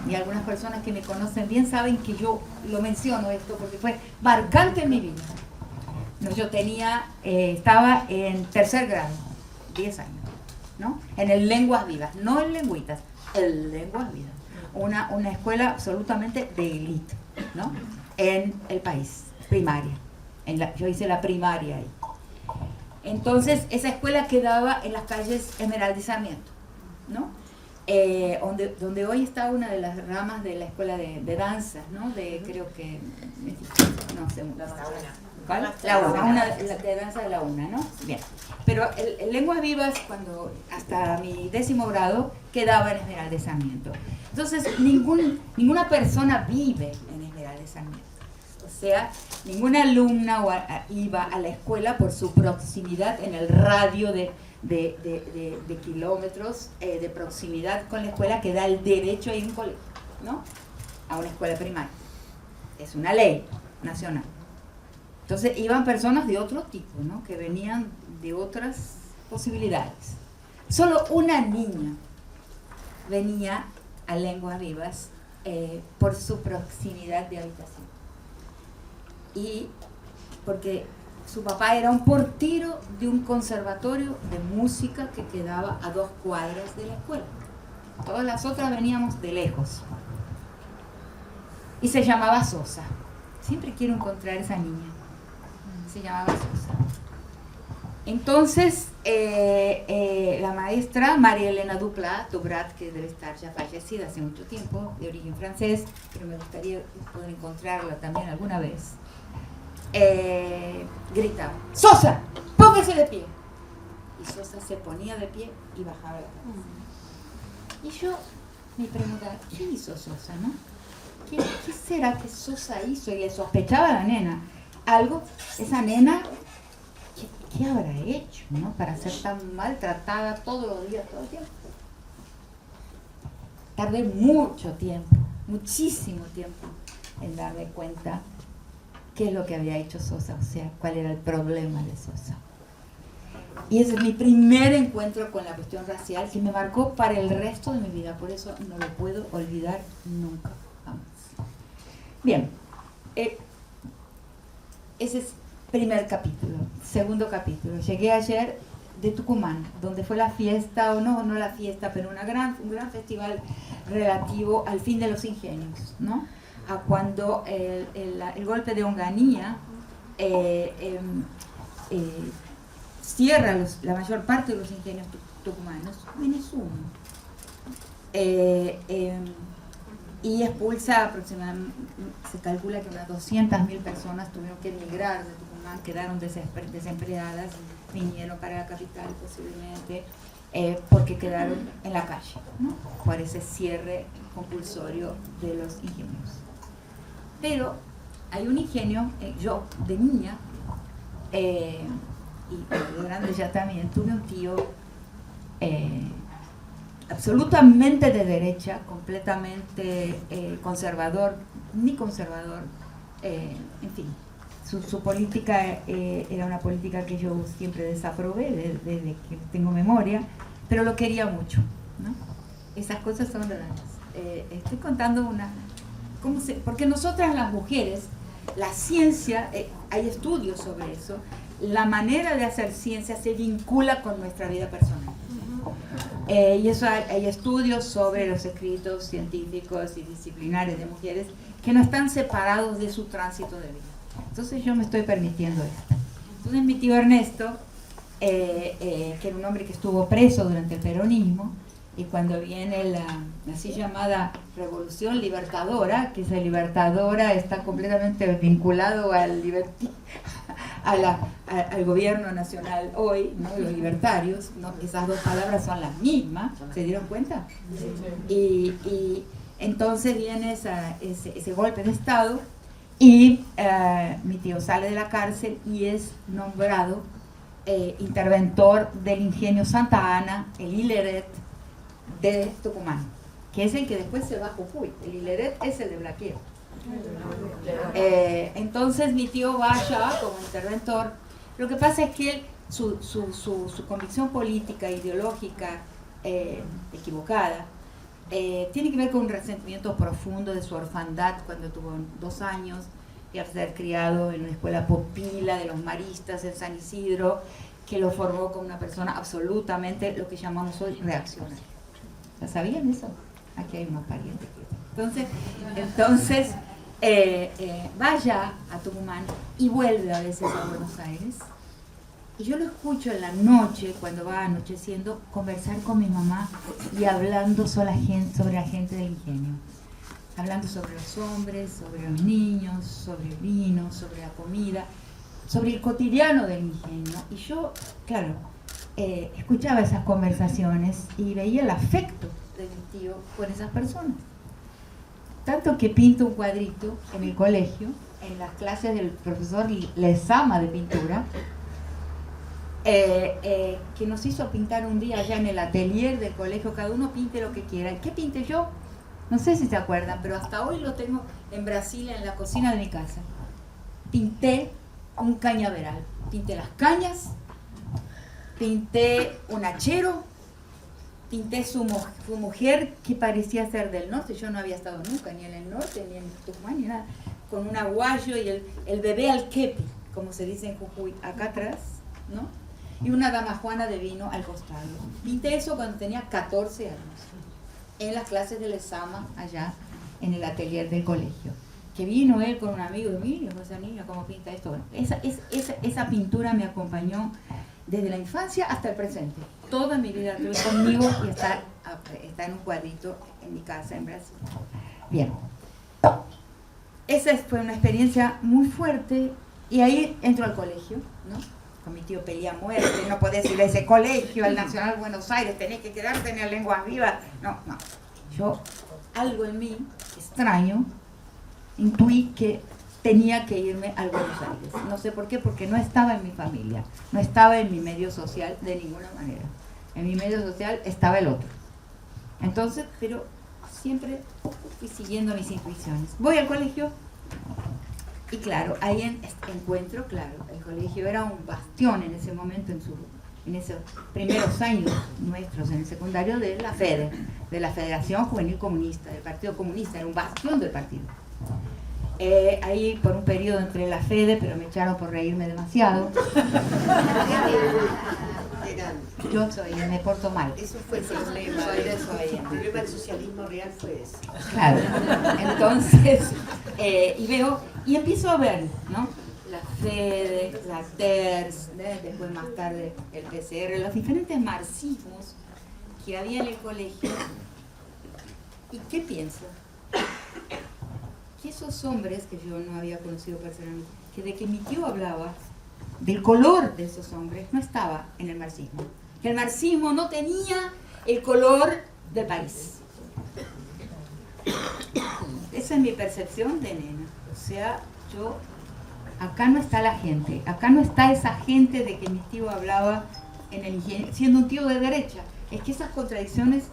y algunas personas que me conocen bien saben que yo lo menciono esto porque fue marcante en mi vida. No, yo estaba en tercer grado, 10 años, ¿no? En el Lenguas Vivas, no en Lengüitas, el Lenguas Vivas. Una escuela absolutamente de élite, ¿no? En el país, primaria. Yo hice la primaria ahí. Entonces, esa escuela quedaba en las calles Esmeralda y Sarmiento, ¿no? Donde hoy está una de las ramas de la escuela de danzas, ¿no? Creo que... no sé. ¿Cuál? La UNA, una de danza de la UNA, ¿no? Bien. Pero el Lenguas Vivas, hasta mi 10º grado, quedaba en Esmeralda y Sarmiento. Entonces, ninguna persona vive en Esmeralda y Sarmiento. O sea, ninguna alumna iba a la escuela por su proximidad en el radio de kilómetros de proximidad con la escuela que da el derecho a ir a un colegio, ¿no? A una escuela primaria. Es una ley nacional. Entonces iban personas de otro tipo, ¿no? Que venían de otras posibilidades. Solo una niña venía a Lenguas Vivas por su proximidad de habitación. Y porque su papá era un portero de un conservatorio de música que quedaba a 2 cuadras de la escuela. Todas las otras veníamos de lejos. Y se llamaba Sosa. Siempre quiero encontrar esa niña. Se llamaba Sosa. Entonces, la maestra María Elena Dubrat, que debe estar ya fallecida hace mucho tiempo, de origen francés, pero me gustaría poder encontrarla también alguna vez, gritaba: ¡Sosa! ¡Póngase de pie! Y Sosa se ponía de pie y bajaba la cabeza. Y yo me preguntaba: ¿qué hizo Sosa, no? ¿Qué será que Sosa hizo? Y le sospechaba a la nena algo. Esa nena, ¿qué habrá hecho, no? Para ser tan maltratada todos los días, todo el tiempo. Tardé mucho tiempo, muchísimo tiempo, en darme cuenta qué es lo que había hecho Sosa, o sea, cuál era el problema de Sosa. Y ese es mi primer encuentro con la cuestión racial, que me marcó para el resto de mi vida, por eso no lo puedo olvidar nunca, jamás. Bien, ese es primer capítulo. Segundo capítulo, llegué ayer de Tucumán, donde fue la fiesta, o no la fiesta, pero un gran festival relativo al fin de los ingenios, ¿no? A cuando el golpe de Onganía cierra la mayor parte de los ingenios tucumanos, menos uno, y expulsa aproximadamente, se calcula que unas 200.000 personas tuvieron que emigrar de Tucumán, quedaron desempleadas, vinieron para la capital posiblemente, porque quedaron en la calle, ¿no? Por ese cierre compulsorio de los ingenios. Pero hay un ingenio, yo de niña, y de grande ya también, tuve un tío absolutamente de derecha, completamente conservador, ni conservador, en fin. Su política era una política que yo siempre desaprobé desde que tengo memoria, pero lo quería mucho, ¿no? Esas cosas son raras. Estoy contando porque nosotras las mujeres, la ciencia, hay estudios sobre eso, la manera de hacer ciencia se vincula con nuestra vida personal. Y eso hay estudios sobre los escritos científicos y disciplinares de mujeres que no están separados de su tránsito de vida. Entonces yo me estoy permitiendo esto. Entonces mi tío Ernesto, que era un hombre que estuvo preso durante el peronismo, Y cuando viene la así llamada Revolución Libertadora, que esa libertadora está completamente vinculado al gobierno nacional hoy, ¿no? Los libertarios, ¿no? Esas dos palabras son las mismas, ¿se dieron cuenta? Y entonces viene ese golpe de Estado y mi tío sale de la cárcel y es nombrado interventor del ingenio Santa Ana, el Hileret de Tucumán, que es el que después se va a Jujuy. El Hileret es el de Blaquier. Entonces mi tío va allá como interventor. Lo que pasa es que él, su convicción política, ideológica equivocada, tiene que ver con un resentimiento profundo de su orfandad cuando tuvo 2 años y a ser criado en una escuela popila de los maristas en San Isidro, que lo formó como una persona absolutamente lo que llamamos hoy reaccionaria. ¿Ya sabían eso? Aquí hay unos parientes. Entonces vaya a Tucumán y vuelve a veces a Buenos Aires. Y yo lo escucho en la noche, cuando va anocheciendo, conversar con mi mamá y hablando sobre la gente del ingenio. Hablando sobre los hombres, sobre los niños, sobre el vino, sobre la comida, sobre el cotidiano del ingenio. Y yo, claro, escuchaba esas conversaciones y veía el afecto de mi tío por esas personas. Tanto que pinto un cuadrito en el colegio, en las clases del profesor Lezama de pintura, que nos hizo pintar un día allá en el atelier del colegio. Cada uno pinte lo que quiera. ¿Qué pinté yo? No sé si se acuerdan, pero hasta hoy lo tengo en Brasil, en la cocina de mi casa. Pinté un cañaveral, pinté las cañas, pinté un hachero, pinté su mujer que parecía ser del norte. Yo no había estado nunca ni en el norte, ni en Tucumán, ni nada, con un aguayo y el bebé alquepi, como se dice en Jujuy, acá atrás, ¿no? Y una dama juana de vino al costado. Pinté eso cuando tenía 14 años, en las clases de Lezama, allá en el atelier del colegio. Que vino él con un amigo, y mira, esa niña, ¿cómo pinta esto? Bueno, esa pintura me acompañó desde la infancia hasta el presente. Toda mi vida estuve conmigo y está en un cuadrito en mi casa en Brasil. Bien. Esa fue una experiencia muy fuerte y ahí entro al colegio, ¿no? Con mi tío peleé a muerte, no podés ir a ese colegio, al Nacional Buenos Aires, tenés que quedarte en el Lenguas Vivas. No. Yo, algo en mí, extraño, intuí que tenía que irme al Buenos Aires. No sé por qué, porque no estaba en mi familia, no estaba en mi medio social de ninguna manera. En mi medio social estaba el otro. Entonces, pero siempre fui siguiendo mis intuiciones. Voy al colegio y claro, ahí encuentro, claro, el colegio era un bastión en ese momento, en esos primeros años nuestros en el secundario de la FEDE, de la Federación Juvenil Comunista, del Partido Comunista, era un bastión del partido. Ahí por un periodo entré en la FEDE, pero me echaron por reírme demasiado. Yo me porto mal. Eso fue el problema. El problema del socialismo real fue eso. Claro. Entonces, y empiezo a ver, ¿no? La FEDE, la TERS, después más tarde el PCR, los diferentes marxismos que había en el colegio. ¿Y qué pienso? Que esos hombres que yo no había conocido personalmente, que de que mi tío hablaba del color de esos hombres, no estaba en el marxismo. Que el marxismo no tenía el color del país. Esa es mi percepción de nena. O sea, acá no está la gente, acá no está esa gente de que mi tío hablaba en el ingenio, siendo un tío de derecha. Es que esas contradicciones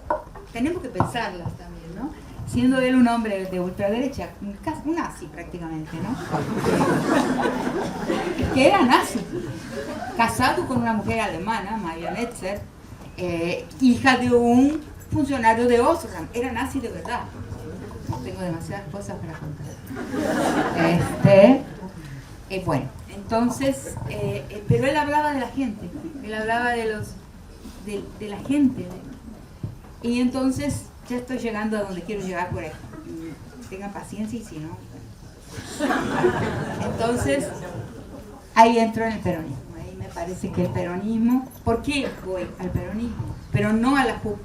tenemos que pensarlas también, ¿no? Siendo él un hombre de ultraderecha, un nazi prácticamente, ¿no? Que era nazi, casado con una mujer alemana, Maria Netzer, hija de un funcionario de Osram, era nazi de verdad. No tengo demasiadas cosas para contar. Bueno, entonces, pero él hablaba de la gente, él hablaba de la gente. Y entonces, ya estoy llegando a donde quiero llegar por ahí. Tengan paciencia y si no. Entonces, ahí entro en el peronismo. Ahí me parece que el peronismo, ¿por qué voy al peronismo? Pero no a la JUP,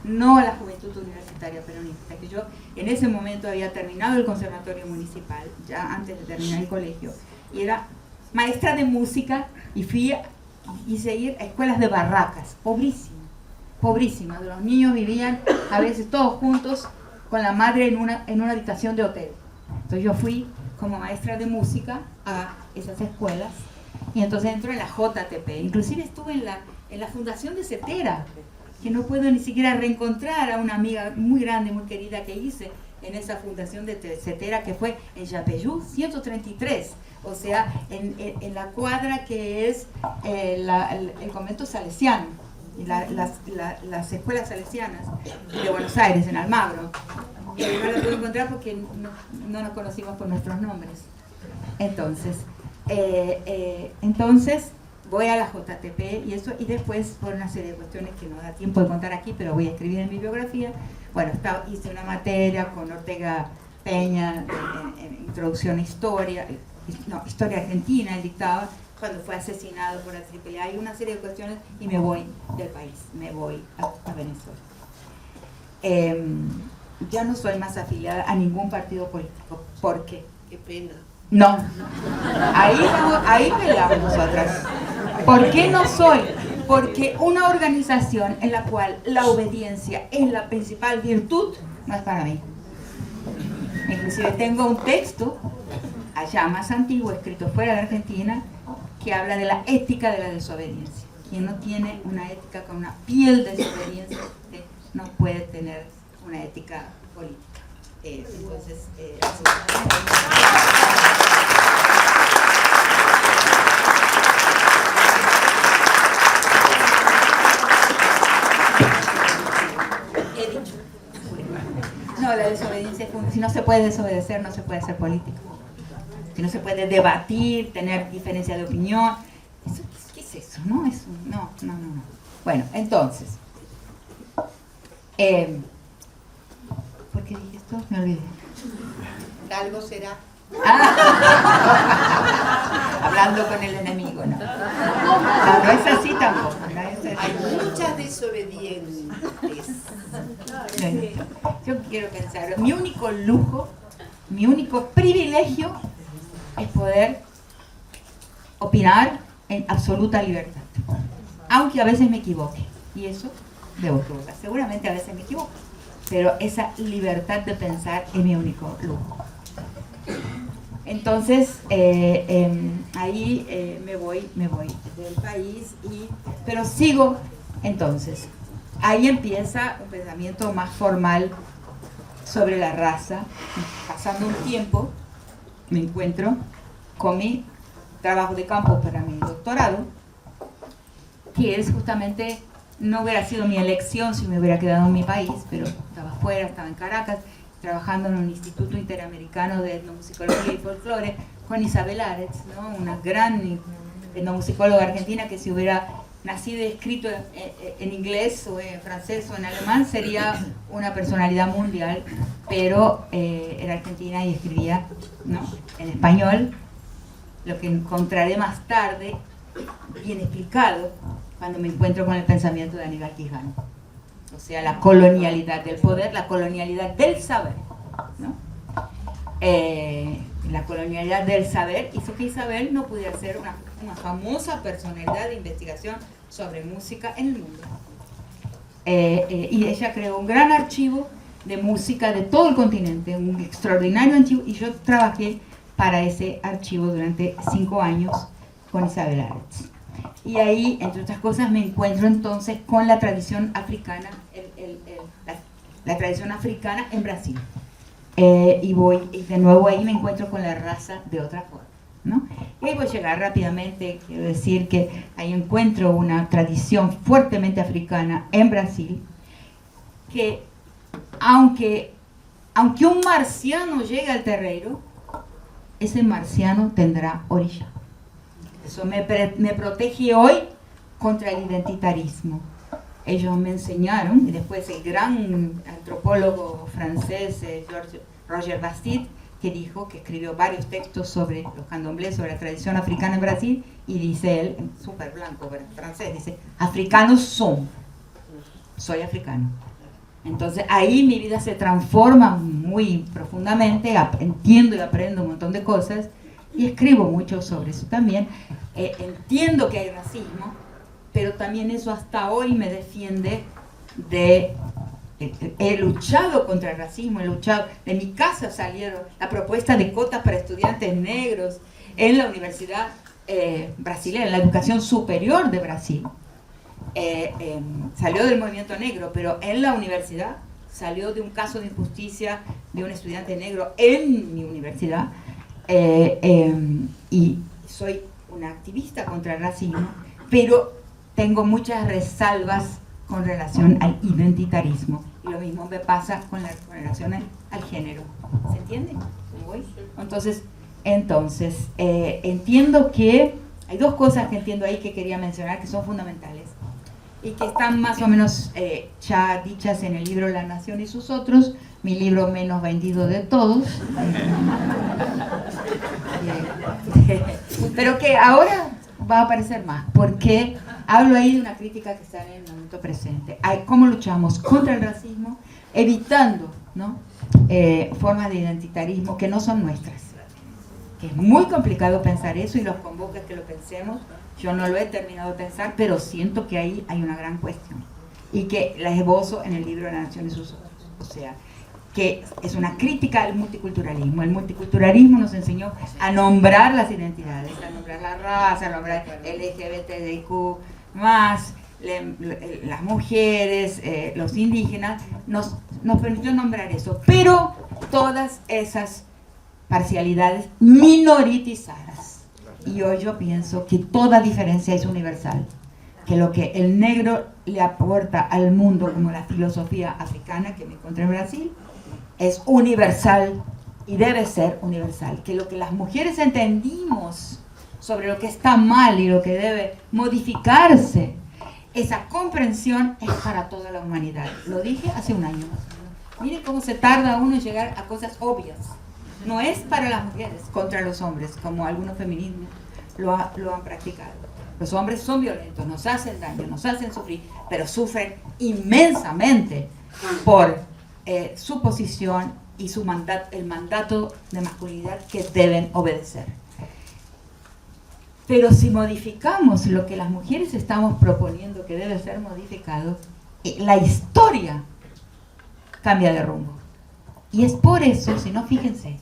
no la Juventud Universitaria Peronista, que yo en ese momento había terminado el conservatorio municipal, ya antes de terminar el colegio, y era maestra de música y hice ir a escuelas de barracas, pobrísimas. Los niños vivían a veces todos juntos con la madre en una habitación de hotel. Entonces yo fui como maestra de música a esas escuelas y entonces entro en la JTP. Inclusive estuve en la fundación de Cetera, que no puedo ni siquiera reencontrar a una amiga muy grande, muy querida que hice en esa fundación de Cetera, que fue en Yapeyú 133, o sea, en la cuadra que es el convento salesiano, las escuelas salesianas de Buenos Aires, en Almagro. Y no la pude encontrar porque no nos conocimos por nuestros nombres. Entonces voy a la JTP y eso, y después por una serie de cuestiones que no da tiempo de contar aquí, pero voy a escribir en mi biografía. Bueno, hice una materia con Ortega Peña en introducción a historia argentina, él dictaba cuando fue asesinado por la AAA. Hay una serie de cuestiones y me voy del país, me voy a Venezuela. Ya no soy más afiliada a ningún partido político. ¿Por qué? Qué pena. No, ahí peleamos nosotras. ¿Por qué no soy? Porque una organización en la cual la obediencia es la principal virtud no es para mí. Inclusive tengo un texto allá más antiguo, escrito fuera de Argentina, que habla de la ética de la desobediencia. Quien no tiene una ética con una piel de desobediencia no puede tener una ética política. Entonces, He dicho. no, la desobediencia, si no se puede desobedecer, no se puede ser político. Si no se puede debatir, tener diferencia de opinión. ¿Qué es eso? No. Bueno, entonces, ¿por qué dije esto? Me olvidé. Algo será. Hablando con el enemigo, ¿no? No es así tampoco. No es así. Hay muchas desobedientes. Yo quiero pensar, mi único lujo, mi único privilegio es poder opinar en absoluta libertad, aunque a veces me equivoque, y eso debo equivocar, seguramente a veces me equivoco, pero esa libertad de pensar es mi único lujo. Entonces ahí me voy del país, pero sigo. Entonces ahí empieza un pensamiento más formal sobre la raza. Pasando un tiempo me encuentro con mi trabajo de campo para mi doctorado, que es justamente, no hubiera sido mi elección si me hubiera quedado en mi país, pero estaba afuera, estaba en Caracas, trabajando en un Instituto Interamericano de Etnomusicología y Folclore con Isabel Aretz, ¿no? Una gran etnomusicóloga argentina que si hubiera nacido y escrito en inglés o en francés o en alemán sería una personalidad mundial, pero era argentina y escribía, ¿no?, en español, lo que encontraré más tarde bien explicado cuando me encuentro con el pensamiento de Aníbal Quijano. O sea, la colonialidad del poder, la colonialidad del saber, ¿no? La colonialidad del saber hizo que Isabel no pudiera ser una famosa personalidad de investigación sobre música en el mundo. Y ella creó un gran archivo de música de todo el continente, un extraordinario archivo, y yo trabajé para ese archivo durante 5 años con Isabel Aretz. Y ahí, entre otras cosas, me encuentro entonces con la tradición africana, la tradición africana en Brasil. Y de nuevo ahí me encuentro con la raza de otra forma, ¿no? Y ahí voy a llegar rápidamente, quiero decir que ahí encuentro una tradición fuertemente africana en Brasil, que aunque un marciano llegue al terreiro, ese marciano tendrá orilla. Eso me protege hoy contra el identitarismo. Ellos me enseñaron, y después el gran antropólogo francés Roger Bastide, que escribió varios textos sobre los candomblés, sobre la tradición africana en Brasil, y dice él, súper blanco, pero francés, dice: africanos son, soy africano. Entonces ahí mi vida se transforma muy profundamente, entiendo y aprendo un montón de cosas y escribo mucho sobre eso también. Entiendo que hay racismo, pero también eso hasta hoy me defiende de... He luchado contra el racismo, he luchado. De mi casa salieron la propuesta de cuotas para estudiantes negros en la universidad brasileña, en la educación superior de Brasil. Salió del movimiento negro, pero en la universidad salió de un caso de injusticia de un estudiante negro en mi universidad. Y soy una activista contra el racismo, pero tengo muchas resalvas con relación al identitarismo. Y lo mismo me pasa con relación al género. ¿Se entiende? Entonces, entiendo que hay dos cosas que entiendo ahí que quería mencionar que son fundamentales y que están más o menos ya dichas en el libro La Nación y sus otros, mi libro menos vendido de todos. Pero que ahora va a aparecer más, porque hablo ahí de una crítica que está en el momento presente. ¿Cómo luchamos contra el racismo? Evitando, ¿no? Formas de identitarismo que no son nuestras. Que es muy complicado pensar eso y los convoca a que lo pensemos. Yo no lo he terminado de pensar, pero siento que ahí hay una gran cuestión. Y que la esbozo en el libro La Nación y sus otros. O sea, que es una crítica al multiculturalismo. El multiculturalismo nos enseñó a nombrar las identidades, a nombrar la raza, a nombrar LGBTIQ+, las mujeres, los indígenas, nos permitió nombrar eso. Pero todas esas parcialidades minoritizadas. Y hoy yo pienso que toda diferencia es universal. Que lo que el negro le aporta al mundo, como la filosofía africana que me encontré en Brasil, es universal y debe ser universal. Que lo que las mujeres entendimos sobre lo que está mal y lo que debe modificarse, esa comprensión es para toda la humanidad. Lo dije hace un año. Miren cómo se tarda uno en llegar a cosas obvias. No es para las mujeres contra los hombres, como algunos feminismos lo han practicado. Los hombres son violentos, nos hacen daño, nos hacen sufrir, pero sufren inmensamente por su posición y el mandato de masculinidad que deben obedecer. Pero si modificamos lo que las mujeres estamos proponiendo que debe ser modificado, la historia cambia de rumbo. Y es por eso, si no, fíjense,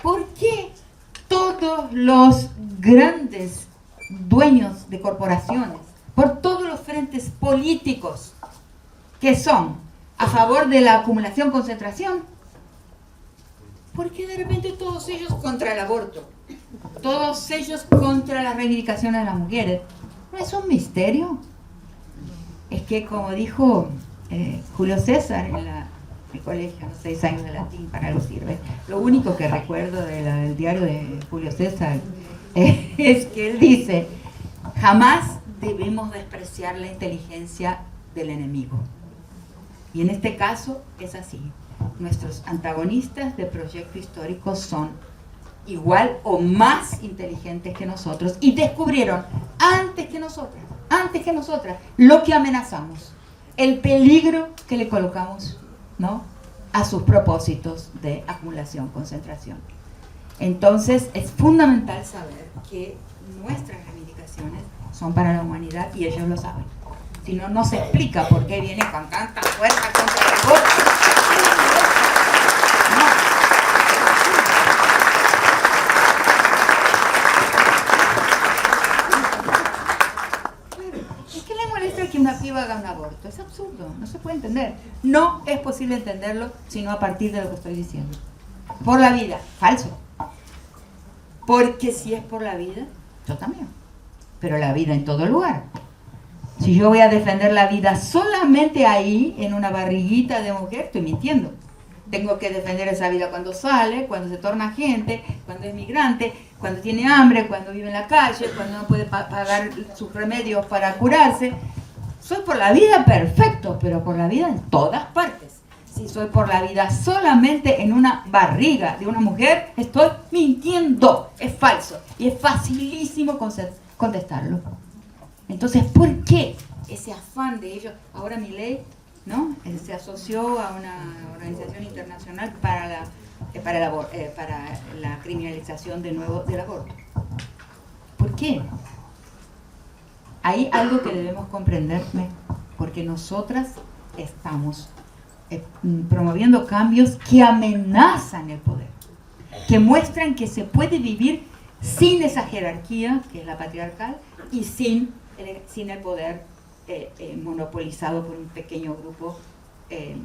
¿por qué todos los grandes dueños de corporaciones, por todos los frentes políticos que son a favor de la acumulación-concentración, ¿por qué de repente todos ellos contra el aborto? Todos ellos contra las reivindicaciones de las mujeres. ¿No es un misterio? Es que, como dijo Julio César en el colegio, 6 años de latín, para algo sirve. Lo único que recuerdo del diario de Julio César es que él dice: jamás debemos despreciar la inteligencia del enemigo. Y en este caso es así. Nuestros antagonistas de proyecto histórico son igual o más inteligentes que nosotros y descubrieron antes que nosotras lo que amenazamos, el peligro que le colocamos, ¿no?, a sus propósitos de acumulación, concentración. Entonces es fundamental saber que nuestras reivindicaciones son para la humanidad y ellos lo saben. Si no, no se explica por qué viene con tanta fuerza contra el aborto. ¿Qué le molesta que una piba haga un aborto? Es absurdo, no se puede entender. No es posible entenderlo sino a partir de lo que estoy diciendo. Por la vida, falso. Porque si es por la vida, yo también. Pero la vida en todo lugar. Si yo voy a defender la vida solamente ahí, en una barriguita de mujer, estoy mintiendo. Tengo que defender esa vida cuando sale, cuando se torna gente, cuando es migrante, cuando tiene hambre, cuando vive en la calle, cuando no puede pagar sus remedios para curarse. Soy por la vida, perfecto, pero por la vida en todas partes. Si soy por la vida solamente en una barriga de una mujer, estoy mintiendo. Es falso. Y es facilísimo contestarlo. Entonces, ¿por qué ese afán de ellos? Ahora Milei ¿no? Se asoció a una organización internacional para la criminalización del aborto. ¿Por qué? Hay algo que debemos comprender, porque nosotras estamos promoviendo cambios que amenazan el poder, que muestran que se puede vivir sin esa jerarquía, que es la patriarcal, y sin el poder monopolizado por un pequeño grupo de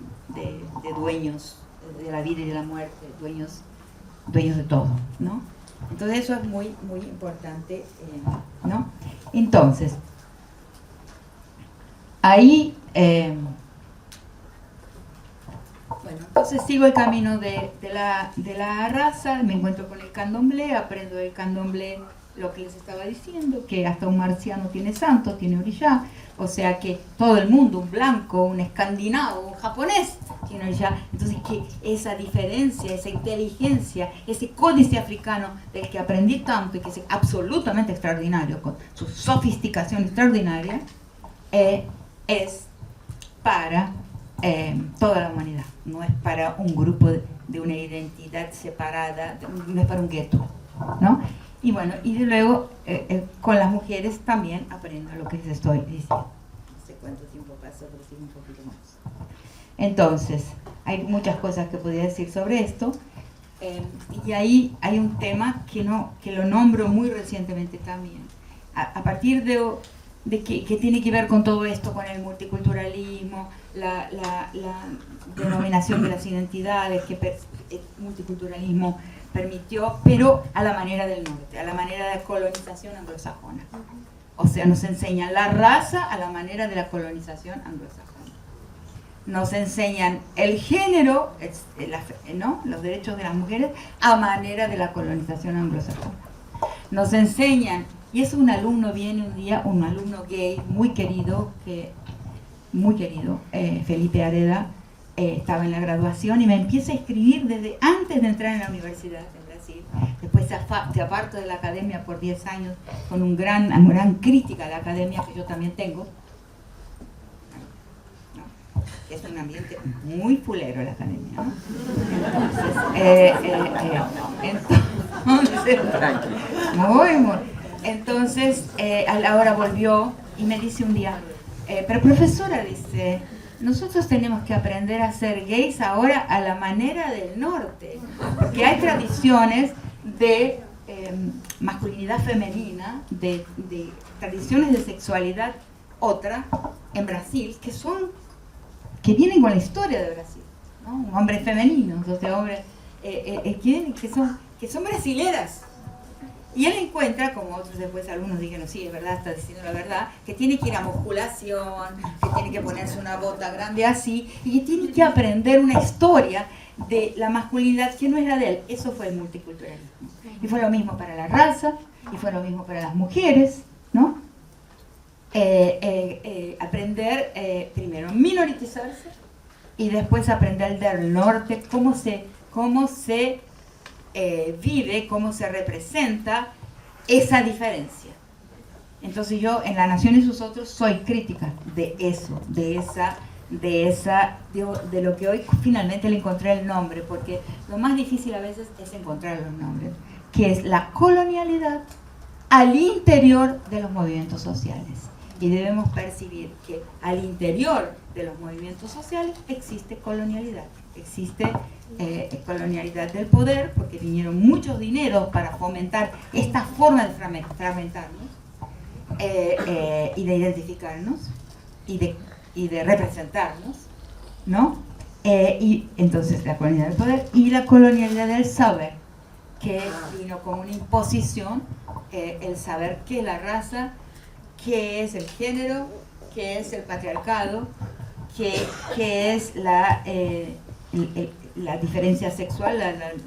dueños de la vida y de la muerte, dueños de todo, ¿no? Entonces eso es muy, muy importante, ¿no? Entonces, ahí, bueno, entonces sigo el camino de la raza, me encuentro con el candomblé, aprendo del candomblé lo que les estaba diciendo, que hasta un marciano tiene santo, tiene orishá, o sea que todo el mundo, un blanco, un escandinavo, un japonés, tiene orishá. Entonces que esa diferencia, esa inteligencia, ese códice africano del que aprendí tanto y que es absolutamente extraordinario, con su sofisticación extraordinaria, es para toda la humanidad, no es para un grupo de una identidad separada, no es para un gueto, ¿no? Y bueno, y luego con las mujeres también aprendo lo que les estoy diciendo. No sé cuánto tiempo pasó, pero sigo un poquito más. Entonces, hay muchas cosas que podría decir sobre esto. Y ahí hay un tema que lo nombro muy recientemente también. A partir de que tiene que ver con todo esto, con el multiculturalismo, la denominación de las identidades que el multiculturalismo permitió, pero a la manera del norte, a la manera de la colonización anglosajona. O sea, nos enseñan la raza a la manera de la colonización anglosajona. Nos enseñan el género, ¿no? Los derechos de las mujeres, a manera de la colonización anglosajona. Nos enseñan, y es un alumno, viene un día, un alumno gay muy querido, Felipe Areda, estaba en la graduación y me empieza a escribir desde antes de entrar en la universidad en Brasil. Después se aparta de la academia por 10 años con una gran crítica a la academia que yo también tengo. ¿No? Es un ambiente muy fulero la academia, ¿no? Entonces, a la hora volvió y me dice un día, pero profesora, dice, nosotros tenemos que aprender a ser gays ahora a la manera del norte, porque hay tradiciones de masculinidad femenina, de tradiciones de sexualidad otra en Brasil, que vienen con la historia de Brasil, ¿no? Un hombre femenino, hombres que son brasileras. Y él encuentra, como otros después algunos dijeron, sí, es verdad, está diciendo la verdad, que tiene que ir a musculación, que tiene que ponerse una bota grande así, y que tiene que aprender una historia de la masculinidad que no es la de él. Eso fue el multiculturalismo. Y fue lo mismo para la raza, y fue lo mismo para las mujeres, ¿no? Aprender primero minoritizarse, y después aprender del norte cómo se vive, cómo se representa esa diferencia. Entonces yo en La Nación y sus otros soy crítica de eso, de lo que hoy finalmente le encontré el nombre, porque lo más difícil a veces es encontrar los nombres, que es la colonialidad al interior de los movimientos sociales. Y debemos percibir que al interior de los movimientos sociales existe colonialidad. Existe colonialidad del poder, porque vinieron muchos dineros para fomentar esta forma de fragmentarnos y de identificarnos y de representarnos, ¿no? Y entonces la colonialidad del poder y la colonialidad del saber, que vino como una imposición, el saber qué es la raza, qué es el género, qué es el patriarcado, qué es la diferencia sexual, el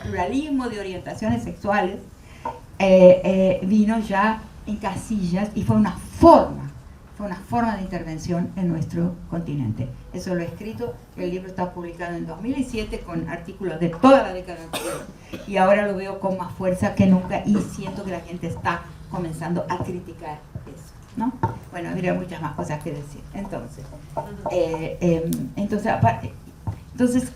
pluralismo de orientaciones sexuales, vino ya en casillas y fue una forma de intervención en nuestro continente. Eso lo he escrito, el libro está publicado en 2007 con artículos de toda la década anterior y ahora lo veo con más fuerza que nunca y siento que la gente está comenzando a criticar eso, ¿no? Bueno, habría muchas más cosas que decir. Entonces, entonces,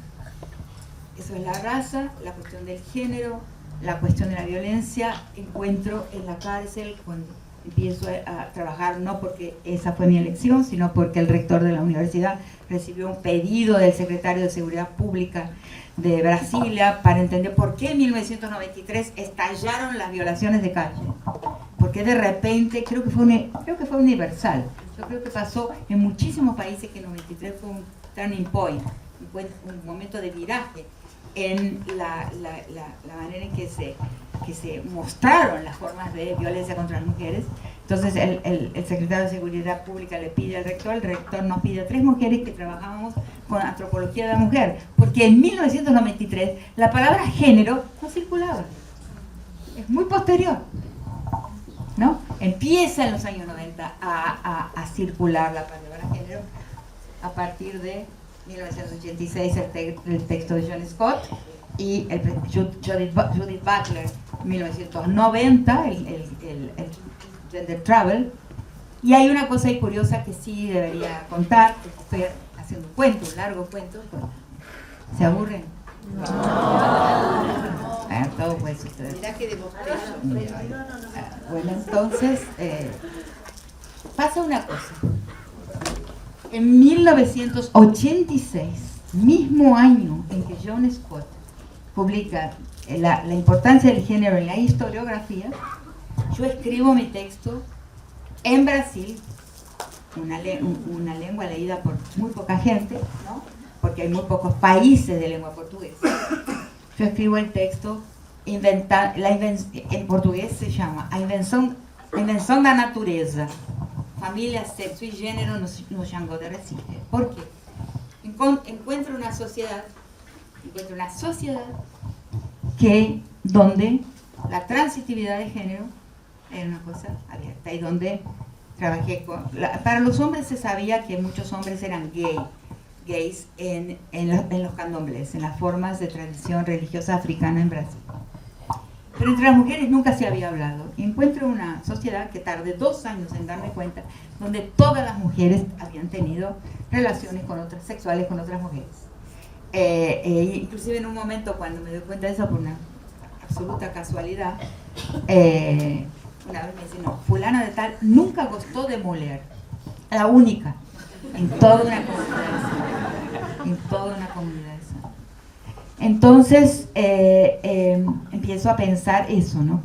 eso es la raza, la cuestión del género, la cuestión de la violencia. Encuentro en la cárcel cuando empiezo a trabajar, no porque esa fue mi elección, sino porque el rector de la universidad recibió un pedido del secretario de Seguridad Pública de Brasilia para entender por qué en 1993 estallaron las violaciones de calle. Porque de repente, creo que fue universal. Yo creo que pasó en muchísimos países que el 93 fue un turning point, un momento de viraje en la manera en que se mostraron las formas de violencia contra las mujeres. Entonces el secretario de Seguridad Pública le pide al rector, el rector nos pide a 3 mujeres que trabajábamos con antropología de la mujer, porque en 1993 la palabra género no circulaba, es muy posterior, ¿no? Empieza en los años 90 a circular la palabra género a partir de 1986 el texto de John Scott y Judith Butler 1990 el Gender Travel. Y hay una cosa ahí curiosa que sí debería contar, estoy haciendo un cuento, un largo cuento. ¿Se aburren? No. Todo puede suceder. Bueno, entonces pasa una cosa. En 1986, mismo año en que John Scott publica la importancia del género en la historiografía, yo escribo mi texto en Brasil, una lengua leída por muy poca gente, ¿no? Porque hay muy pocos países de lengua portuguesa. Yo escribo el texto, en portugués se llama A Invenção da Natureza, Familia, Sexo y Género no Xangô de Recife. ¿Por qué? Encuentro una sociedad donde la transitividad de género era una cosa abierta y donde trabajé para los hombres se sabía que muchos hombres eran gays en los candomblés, en las formas de tradición religiosa africana en Brasil. Pero entre las mujeres nunca se había hablado. Y encuentro una sociedad que tardé 2 años en darme cuenta, donde todas las mujeres habían tenido relaciones sexuales con otras mujeres. Inclusive en un momento cuando me doy cuenta de eso por una absoluta casualidad, una vez me dice, no, fulana de tal nunca gustó de mujer, la única, en toda una comunidad. Entonces empiezo a pensar eso, ¿no?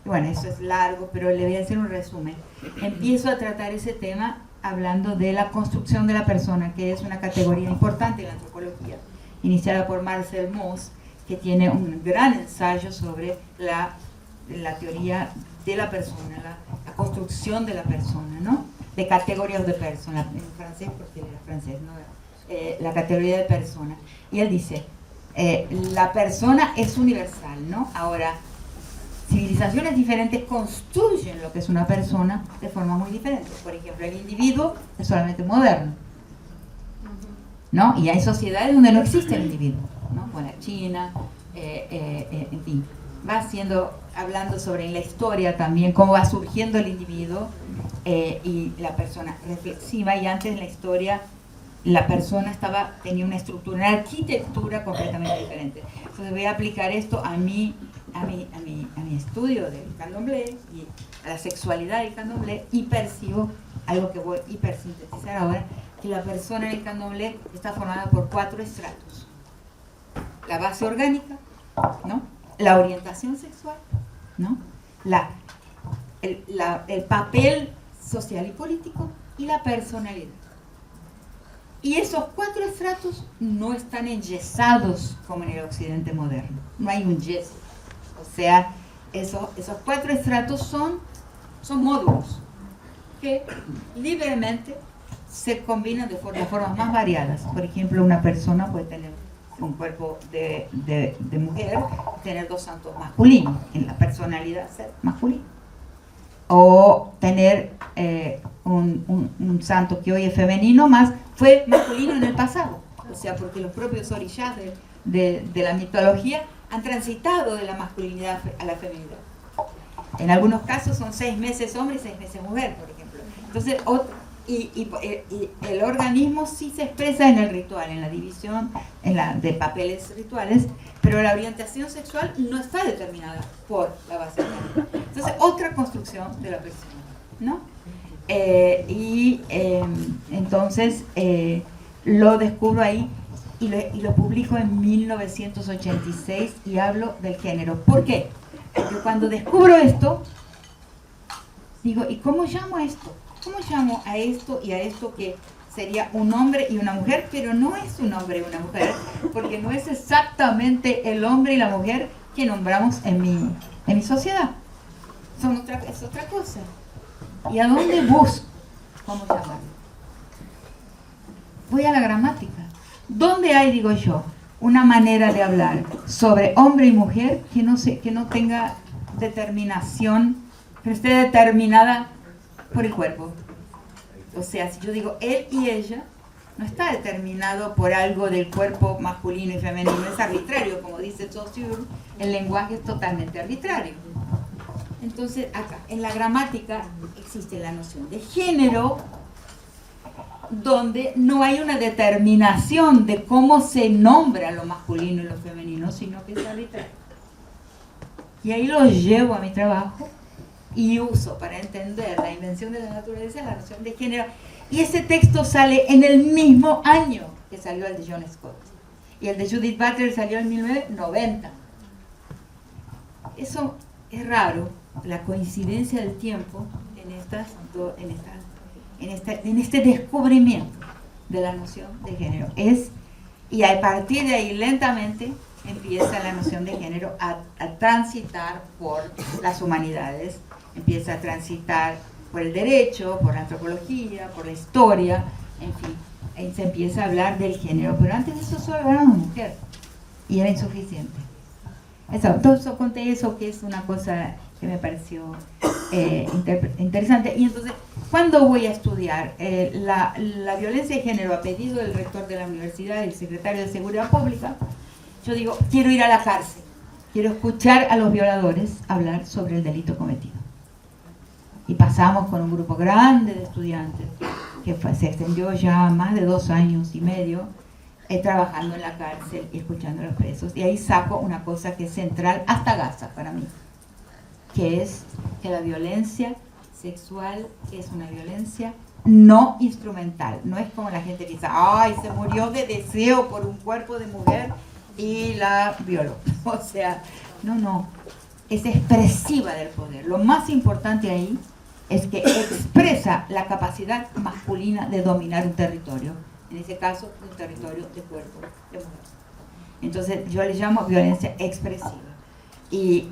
Bueno, eso es largo, pero le voy a hacer un resumen. Empiezo a tratar ese tema hablando de la construcción de la persona, que es una categoría importante en la antropología, iniciada por Marcel Mauss, que tiene un gran ensayo sobre la teoría de la persona, la construcción de la persona, ¿no? De categorías de persona, en francés, porque él era francés, ¿no? La categoría de persona. Y él dice, la persona es universal, ¿no? Ahora, civilizaciones diferentes construyen lo que es una persona de forma muy diferente. Por ejemplo, el individuo es solamente moderno, ¿no? Y hay sociedades donde no existe el individuo, ¿no? Como la China, en fin. Va hablando sobre en la historia también cómo va surgiendo el individuo y la persona reflexiva, y antes en la historia la persona tenía una estructura, una arquitectura completamente diferente. Entonces voy a aplicar esto a mi estudio del candomblé y a la sexualidad del candomblé, y percibo algo que voy a hipersintetizar ahora, que la persona en el candomblé está formada por 4 estratos. La base orgánica, ¿no? La orientación sexual, ¿no? El papel social y político y la personalidad. Y esos 4 estratos no están enyesados como en el occidente moderno. No hay un yeso. O sea, esos 4 estratos son módulos que libremente se combinan de las formas más variadas. Por ejemplo, una persona puede tener un cuerpo de mujer y tener 2 santos masculinos, en la personalidad ser masculino. O tener un santo que hoy es femenino, más fue masculino en el pasado. O sea, porque los propios orishas de la mitología han transitado de la masculinidad a la feminidad. En algunos casos son 6 meses hombre y 6 meses mujer, por ejemplo. Entonces, y el organismo sí se expresa en el ritual, en la división de papeles rituales, pero la orientación sexual no está determinada por la base de género. Entonces, otra construcción de la persona, ¿no? Entonces, lo descubro ahí y lo publico en 1986 y hablo del género. ¿Por qué? Porque cuando descubro esto, digo, ¿y cómo llamo a esto? ¿Cómo llamo a esto y a esto que sería un hombre y una mujer? Pero no es un hombre y una mujer, porque no es exactamente el hombre y la mujer que nombramos en mi sociedad. Es otra cosa. ¿Y a dónde busco? ¿Cómo llamarlo? Voy a la gramática. ¿Dónde hay, digo yo, una manera de hablar sobre hombre y mujer que no tenga determinación, que esté determinada por el cuerpo? O sea, si yo digo él y ella, no está determinado por algo del cuerpo masculino y femenino, es arbitrario, como dice Saussure, el lenguaje es totalmente arbitrario. Entonces, acá, en la gramática existe la noción de género, donde no hay una determinación de cómo se nombra lo masculino y lo femenino, sino que es arbitrario. Y ahí lo llevo a mi trabajo y uso para entender la invención de la naturaleza la noción de género. Y ese texto sale en el mismo año que salió el de John Scott. Y el de Judith Butler salió en 1990. Eso es raro, la coincidencia del tiempo en este descubrimiento de la noción de género. Y a partir de ahí lentamente empieza la noción de género a transitar por las humanidades, empieza a transitar por el derecho, por la antropología, por la historia, en fin, ahí se empieza a hablar del género, pero antes de eso solo era una mujer y era insuficiente. Entonces conté eso, que es una cosa que me pareció interesante. Y entonces, ¿cuándo voy a estudiar la violencia de género a pedido del rector de la universidad y el secretario de Seguridad Pública? Yo digo, quiero ir a la cárcel, quiero escuchar a los violadores hablar sobre el delito cometido. Y pasamos con un grupo grande de estudiantes, que se extendió ya más de 2 años y medio, trabajando en la cárcel y escuchando a los presos. Y ahí saco una cosa que es central hasta Gaza para mí, que es que la violencia sexual es una violencia no instrumental. No es como la gente piensa, ay, se murió de deseo por un cuerpo de mujer y la violó. O sea, no, es expresiva del poder. Lo más importante ahí es que expresa la capacidad masculina de dominar un territorio, en ese caso un territorio de cuerpo de mujer. Entonces yo le llamo violencia expresiva. Y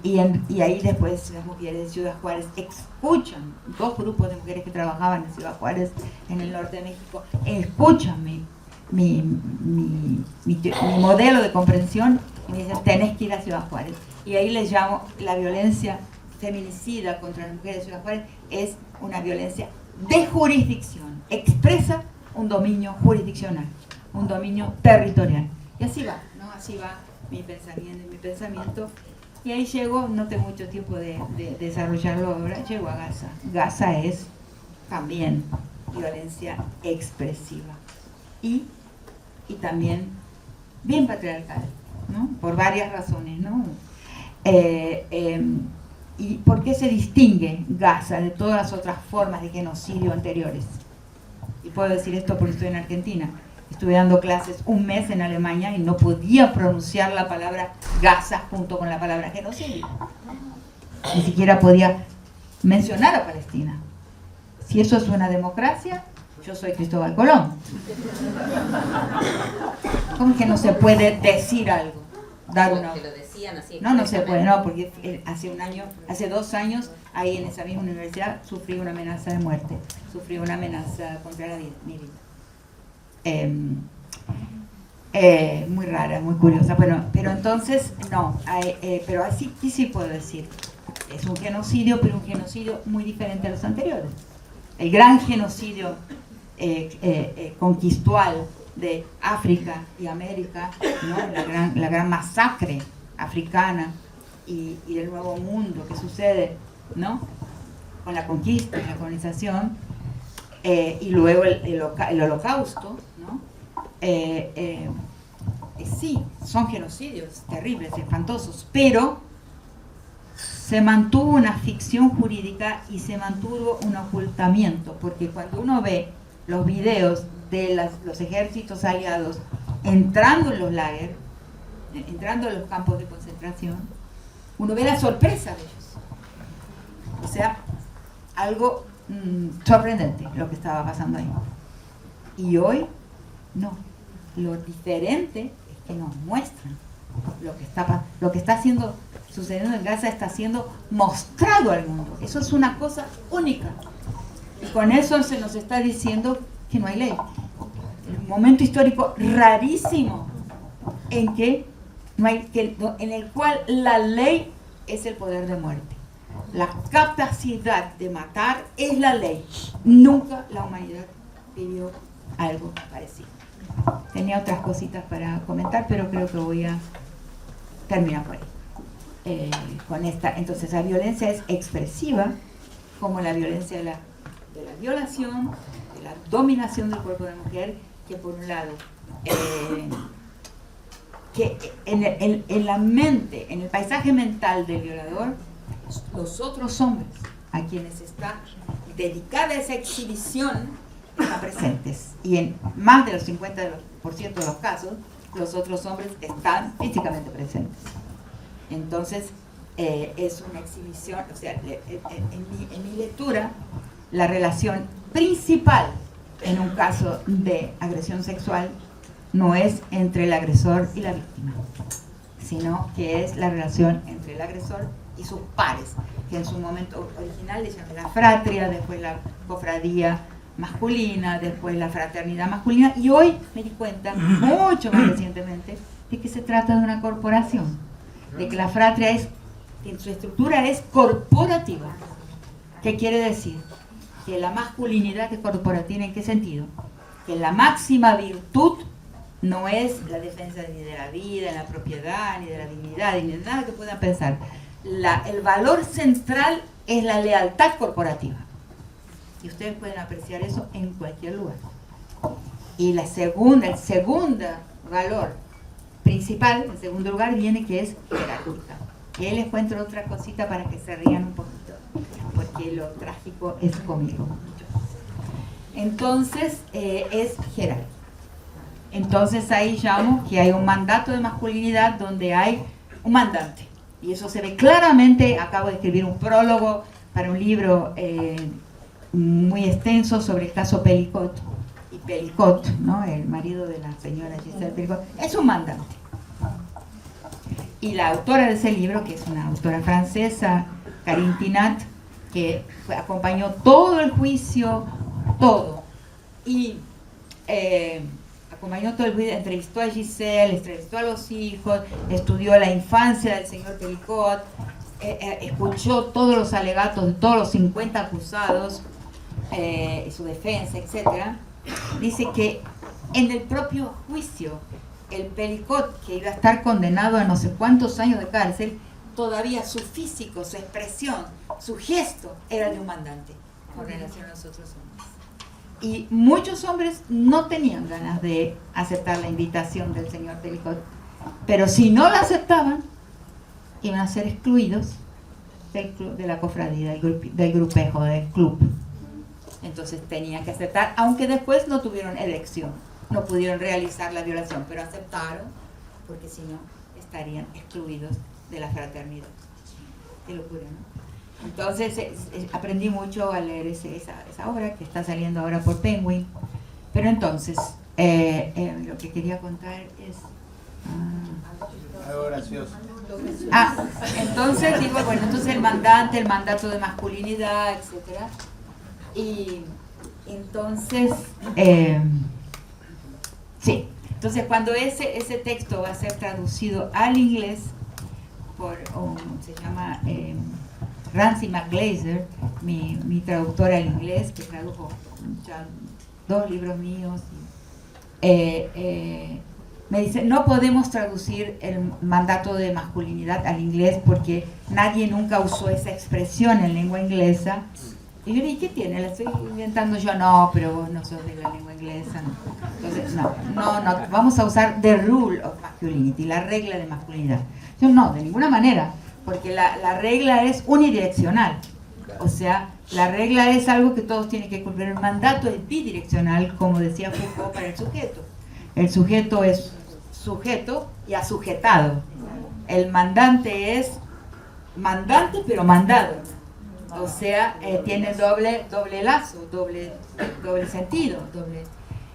ahí después las mujeres de Ciudad Juárez escuchan, 2 grupos de mujeres que trabajaban en Ciudad Juárez, en el norte de México, escuchan mi modelo de comprensión y me dicen, tenés que ir a Ciudad Juárez. Y ahí les llamo la violencia feminicida contra las mujeres de Ciudad Juárez, es una violencia de jurisdicción, expresa un dominio jurisdiccional, un dominio territorial. Y así va, ¿no? Así va mi pensamiento. Y ahí llego, no tengo mucho tiempo de desarrollarlo ahora, llego a Gaza. Gaza es también violencia expresiva y también bien patriarcal, ¿no? Por varias razones, ¿no? ¿Y por qué se distingue Gaza de todas las otras formas de genocidio anteriores? Y puedo decir esto porque estoy en Argentina. Estuve dando clases 1 mes en Alemania y no podía pronunciar la palabra Gaza junto con la palabra genocidio. Ni siquiera podía mencionar a Palestina. Si eso es una democracia, yo soy Cristóbal Colón. ¿Cómo es que no se puede decir algo? Dar una... No se puede, no, porque hace 2 años, ahí en esa misma universidad, sufrí una amenaza de muerte, sufrí una amenaza contra mi vida. Muy rara, muy curiosa. Bueno, pero entonces, no, pero así sí puedo decir, es un genocidio, pero un genocidio muy diferente a los anteriores. El gran genocidio conquistual de África y América, ¿no? la gran masacre africana y del Nuevo Mundo que sucede, ¿no? Con la conquista y la colonización, y luego el holocausto, ¿no? Sí, son genocidios terribles, espantosos, pero se mantuvo una ficción jurídica y se mantuvo un ocultamiento, porque cuando uno ve los videos de los ejércitos aliados entrando en los lagers, entrando en los campos de concentración, uno ve la sorpresa de ellos. O sea, algo sorprendente lo que estaba pasando ahí. Y hoy, no. Lo diferente es que nos muestran lo que está sucediendo en Gaza, está siendo mostrado al mundo. Eso es una cosa única. Y con eso se nos está diciendo que no hay ley. Un momento histórico rarísimo en en el cual la ley es el poder de muerte. La capacidad de matar es la ley. Nunca la humanidad vivió algo parecido. Tenía otras cositas para comentar, pero creo que voy a terminar por ahí. Con esta, entonces la violencia es expresiva, como la violencia de la violación, de la dominación del cuerpo de la mujer, que por un lado, que en la mente, en el paisaje mental del violador, los otros hombres a quienes está dedicada esa exhibición están presentes, y en más del 50% de los casos los otros hombres están físicamente presentes. Entonces es una exhibición, o sea, en mi lectura la relación principal en un caso de agresión sexual no es entre el agresor y la víctima, sino que es la relación entre el agresor y sus pares, que en su momento original le llaman la fratria, después la cofradía masculina, después la fraternidad masculina, y hoy me di cuenta, mucho más recientemente, de que se trata de una corporación, de que la fratria en su estructura es corporativa. ¿Qué quiere decir? Que la masculinidad es corporativa. ¿En qué sentido? Que la máxima virtud no es la defensa ni de la vida, ni la propiedad, ni de la dignidad, ni de nada que puedan pensar. El valor central es la lealtad corporativa. Y ustedes pueden apreciar eso en cualquier lugar. Y el segundo valor principal, en segundo lugar, viene que es jerárquica. Y ahí les cuento otra cosita para que se rían un poquito, porque lo trágico es cómico. Entonces, es jerárquica. Entonces ahí llamo que hay un mandato de masculinidad donde hay un mandante. Y eso se ve claramente. Acabo de escribir un prólogo para un libro muy extenso sobre el caso Pelicot. Y Pelicot, ¿no?, el marido de la señora Giselle Pelicot, es un mandante. Y la autora de ese libro, que es una autora francesa, Karine Tinat, que acompañó todo el juicio, todo. Y acompañó todo el juicio, entrevistó a Giselle, entrevistó a los hijos, estudió la infancia del señor Pelicot, escuchó todos los alegatos de todos los 50 acusados, su defensa, etc. Dice que en el propio juicio, el Pelicot, que iba a estar condenado a no sé cuántos años de cárcel, todavía su físico, su expresión, su gesto era de un mandante con relación a los otros hombres. Y muchos hombres no tenían ganas de aceptar la invitación del señor Pelicot, pero si no la aceptaban, iban a ser excluidos del club, de la cofradía, del grupejo, del club. Entonces tenían que aceptar, aunque después no tuvieron elección, no pudieron realizar la violación, pero aceptaron, porque si no, estarían excluidos de la fraternidad. Qué locura, ¿no? Entonces aprendí mucho a leer esa obra que está saliendo ahora por Penguin. Pero entonces, lo que quería contar es... Algo gracioso. Entonces digo, bueno, entonces el mandato de masculinidad, etcétera. Y entonces, sí, entonces cuando ese texto va a ser traducido al inglés por, se llama Rancy McGlazer, mi traductora al inglés, que tradujo ya 2 libros míos, me dice, no podemos traducir el mandato de masculinidad al inglés porque nadie nunca usó esa expresión en lengua inglesa Y yo le dije, ¿qué tiene? ¿La estoy inventando yo? No, pero vos no sos de la lengua inglesa. ¿No? Entonces, no, vamos a usar the rule of masculinity, la regla de masculinidad. Yo no, de ninguna manera, porque la regla es unidireccional. O sea, la regla es algo que todos tienen que cumplir. El mandato es bidireccional, como decía Foucault, para el sujeto. El sujeto es sujeto y asujetado. El mandante es mandante, pero mandado. O sea, tiene doble lazo, doble sentido.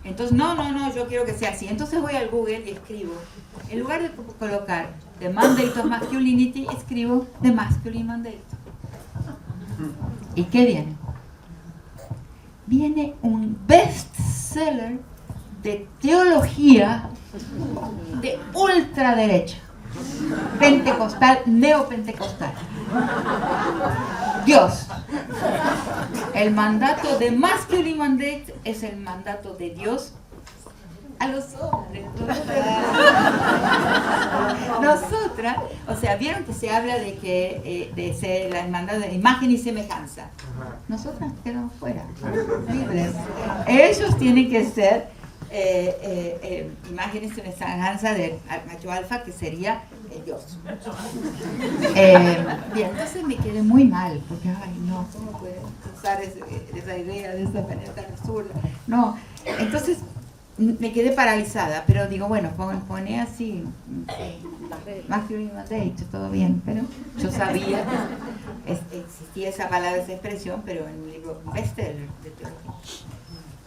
Entonces, no, yo quiero que sea así. Entonces voy al Google y escribo, en lugar de colocar The Mandate of Masculinity, escribo The Masculine Mandate. ¿Y qué viene? Viene un bestseller de teología de ultraderecha, pentecostal, neopentecostal. Dios. El mandato de Masculine Mandate es el mandato de Dios a los hombres. Nosotras, o sea, vieron que se habla de que de ser el mandato de imagen y semejanza. Nosotras quedamos fuera, libres. Ellos tienen que ser imagen y semejanza del macho alfa, que sería el Dios. Bien, entonces me quedé muy mal, porque, ay, no, ¿cómo puedes usar esa idea de esa manera tan absurda? No, entonces me quedé paralizada, pero digo, bueno, pone así, Masculine Mandate, todo bien, pero yo sabía que existía esa palabra, esa expresión, pero en un libro bestseller de teología.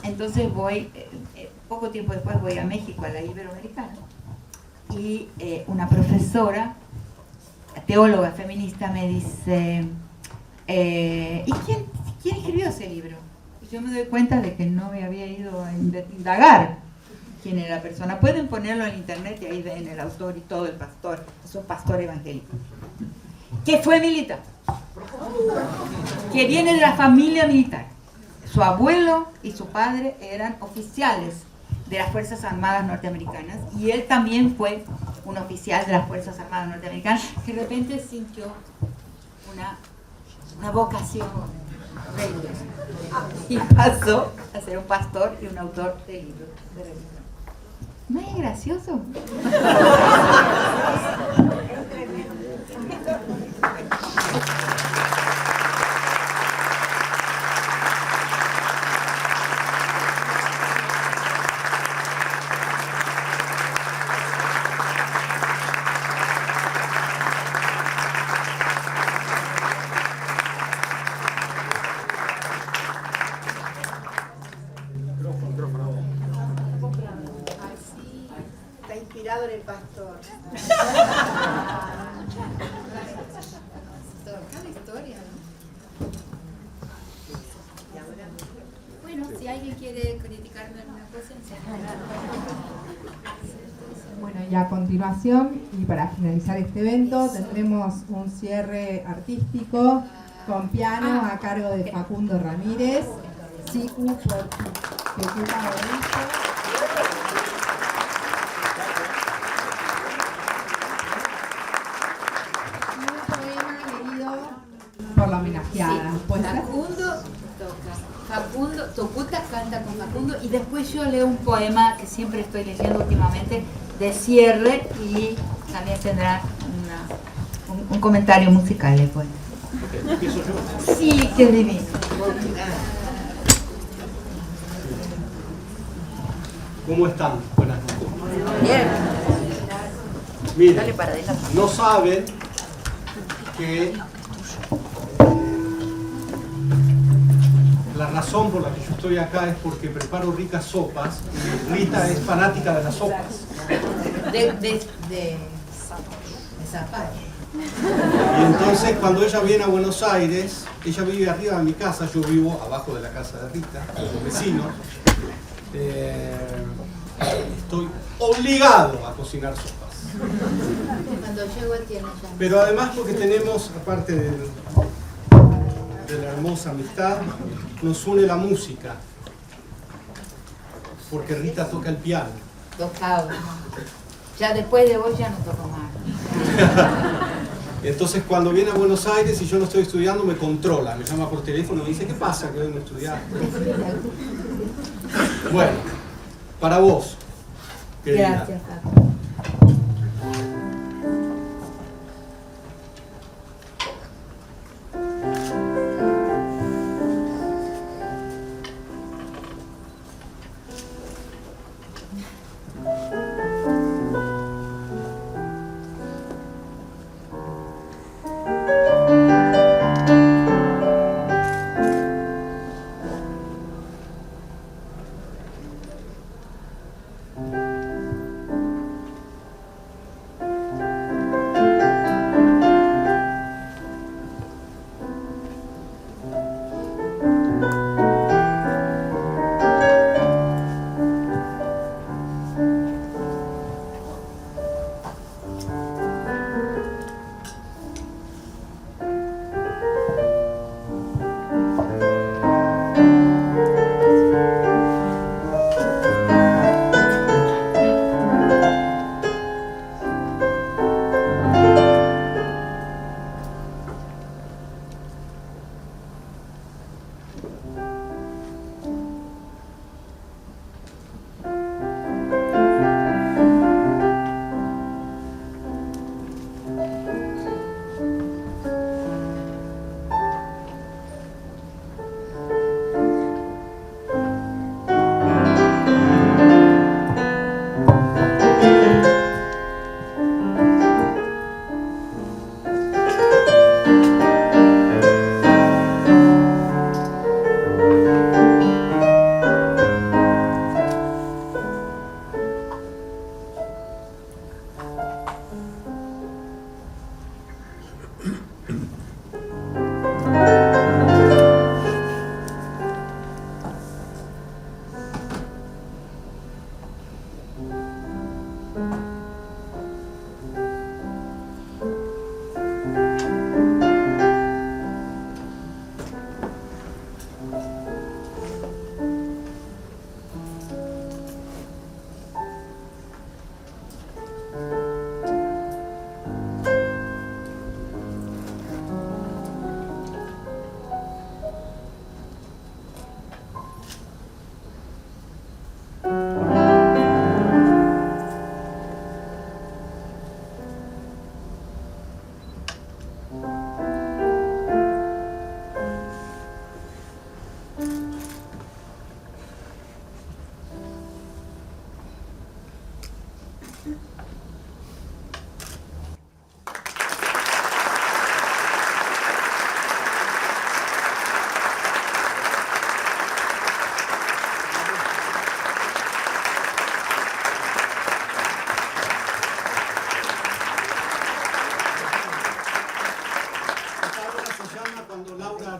Entonces voy, poco tiempo después voy a México, a la Iberoamericana, y una profesora, teóloga feminista, me dice, ¿y quién escribió ese libro? Y yo me doy cuenta de que no me había ido a indagar quién era la persona. Pueden ponerlo en internet y ahí ven el autor y todo, el pastor, es un pastor evangélico, que fue militar, que viene de la familia militar. Su abuelo y su padre eran oficiales de las Fuerzas Armadas norteamericanas, y él también fue un oficial de las Fuerzas Armadas norteamericanas, que de repente sintió una vocación religiosa y pasó a ser un pastor y un autor de libros de religión. ¿No es gracioso? Está inspirado en el pastor. Cada historia. Bueno, si alguien quiere criticarme alguna cosa, Bueno, y a continuación, y para finalizar este evento, tendremos un cierre artístico con piano a cargo de Facundo Ramírez, Sicu por Tecuca Orense. Por la homenajeada. Sí, ¿Puede ser? Facundo, Tocuta canta con Facundo, y después yo leo un poema que siempre estoy leyendo últimamente, de cierre, y también tendrá un comentario musical el poema. ¿Empiezo yo? Sí, qué divino. ¿Cómo están? Buenas noches. Bien. Miren, Dale para adelante. no saben que la razón por la que yo estoy acá es porque preparo ricas sopas y Rita es fanática de las sopas. De Zapata. Y entonces cuando ella viene a Buenos Aires, ella vive arriba de mi casa, yo vivo abajo de la casa de Rita, somos vecinos. Estoy obligado a cocinar sopas. cuando llego él tiene ya. Pero además porque tenemos, aparte de la hermosa amistad, nos une la música. Porque Rita toca el piano. Tocaba. Ya después de vos ya no toco más. Entonces cuando viene a Buenos Aires y yo no estoy estudiando, me controla, me llama por teléfono y me dice, ¿qué pasa que hoy no estudiaste? Bueno, para vos, querida. Gracias, Paco.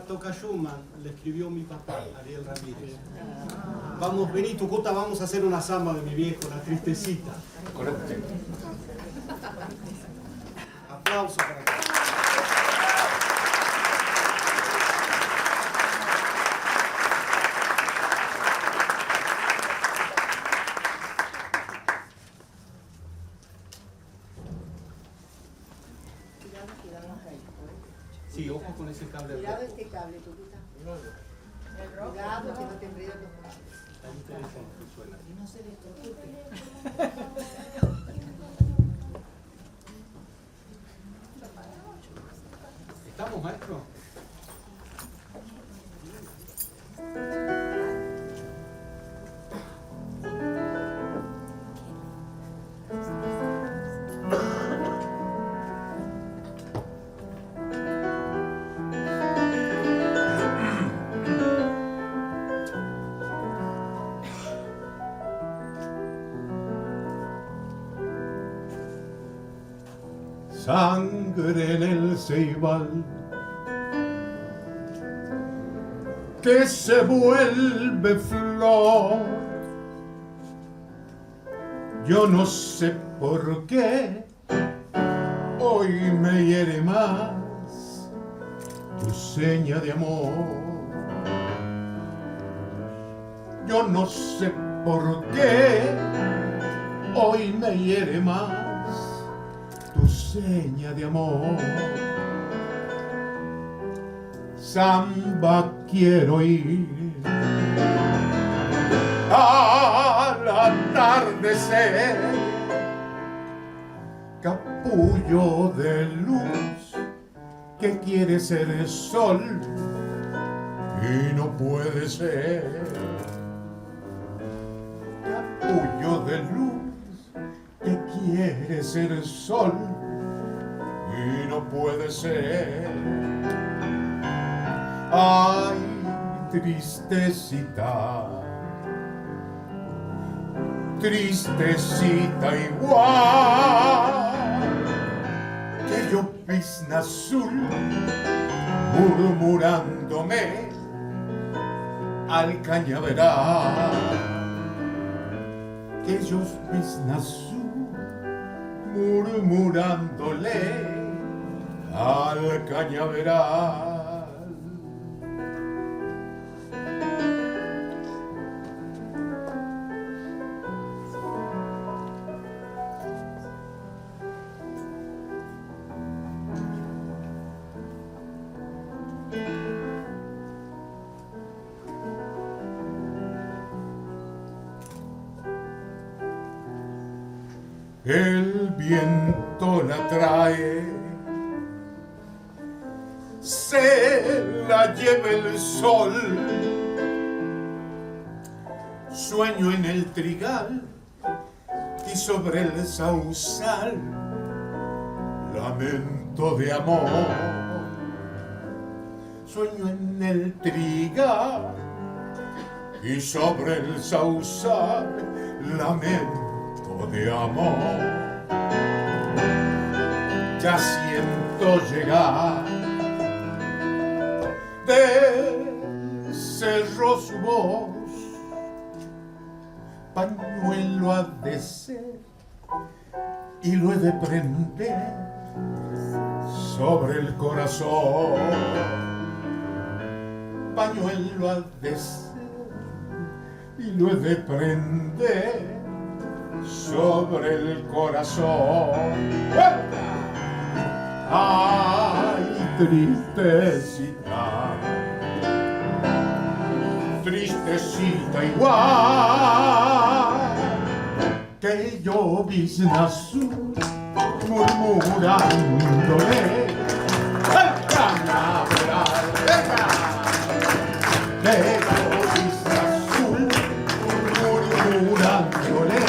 Toca Schumann, le escribió mi papá, Ariel Ramírez. Vamos, vení Tucuta, vamos a hacer una samba de mi viejo, la tristecita. Correcto. Aplauso para acá. Sí, ojo con ese cable. Cuidado este cable, Tucuta. Cuidado que no te enredes los cables. Hay un teléfono que suena. Y no se electrocute. ¿Estamos, maestro? Sangre en el ceibal que se vuelve flor. Yo no sé por qué hoy me hiere más tu seña de amor. Yo no sé por qué hoy me hiere más tu seña de amor. Samba quiero ir al atardecer, capullo de luz que quiere ser el sol y no puede ser. Capullo de luz que quiere ser el sol y no puede ser. Ay, tristecita, tristecita igual que yo pisna azul, murmurándome al cañaveral. Que yo pisna azul, murmurándole al cañaveral. El viento la trae, se la lleva el sol. Sueño en el trigal y sobre el sausal, lamento de amor. Sueño en el trigal y sobre el sausal, lamento de amor. Ya siento llegar del cerro su voz, pañuelo ha de ser y lo he de prender sobre el corazón. Pañuelo ha de ser y lo he de prender sobre el corazón. Ay, tristecita, tristecita igual que yo visna azul, murmurándole al cañaveral. Que yo visna azul, murmurándole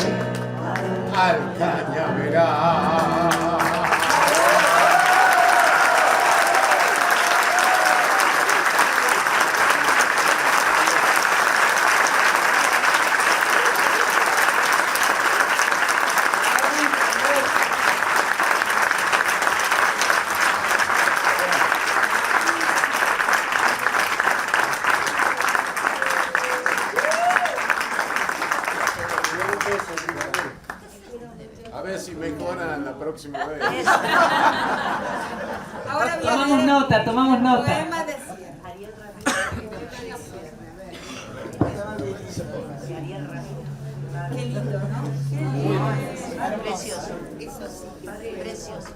al cañaveral. A ver si mejoran la próxima vez. Ahora bien, Tomamos nota, tomamos nota. poema de cierre. Qué lindo, ¿no? Qué lindo. Precioso. Eso sí, precioso.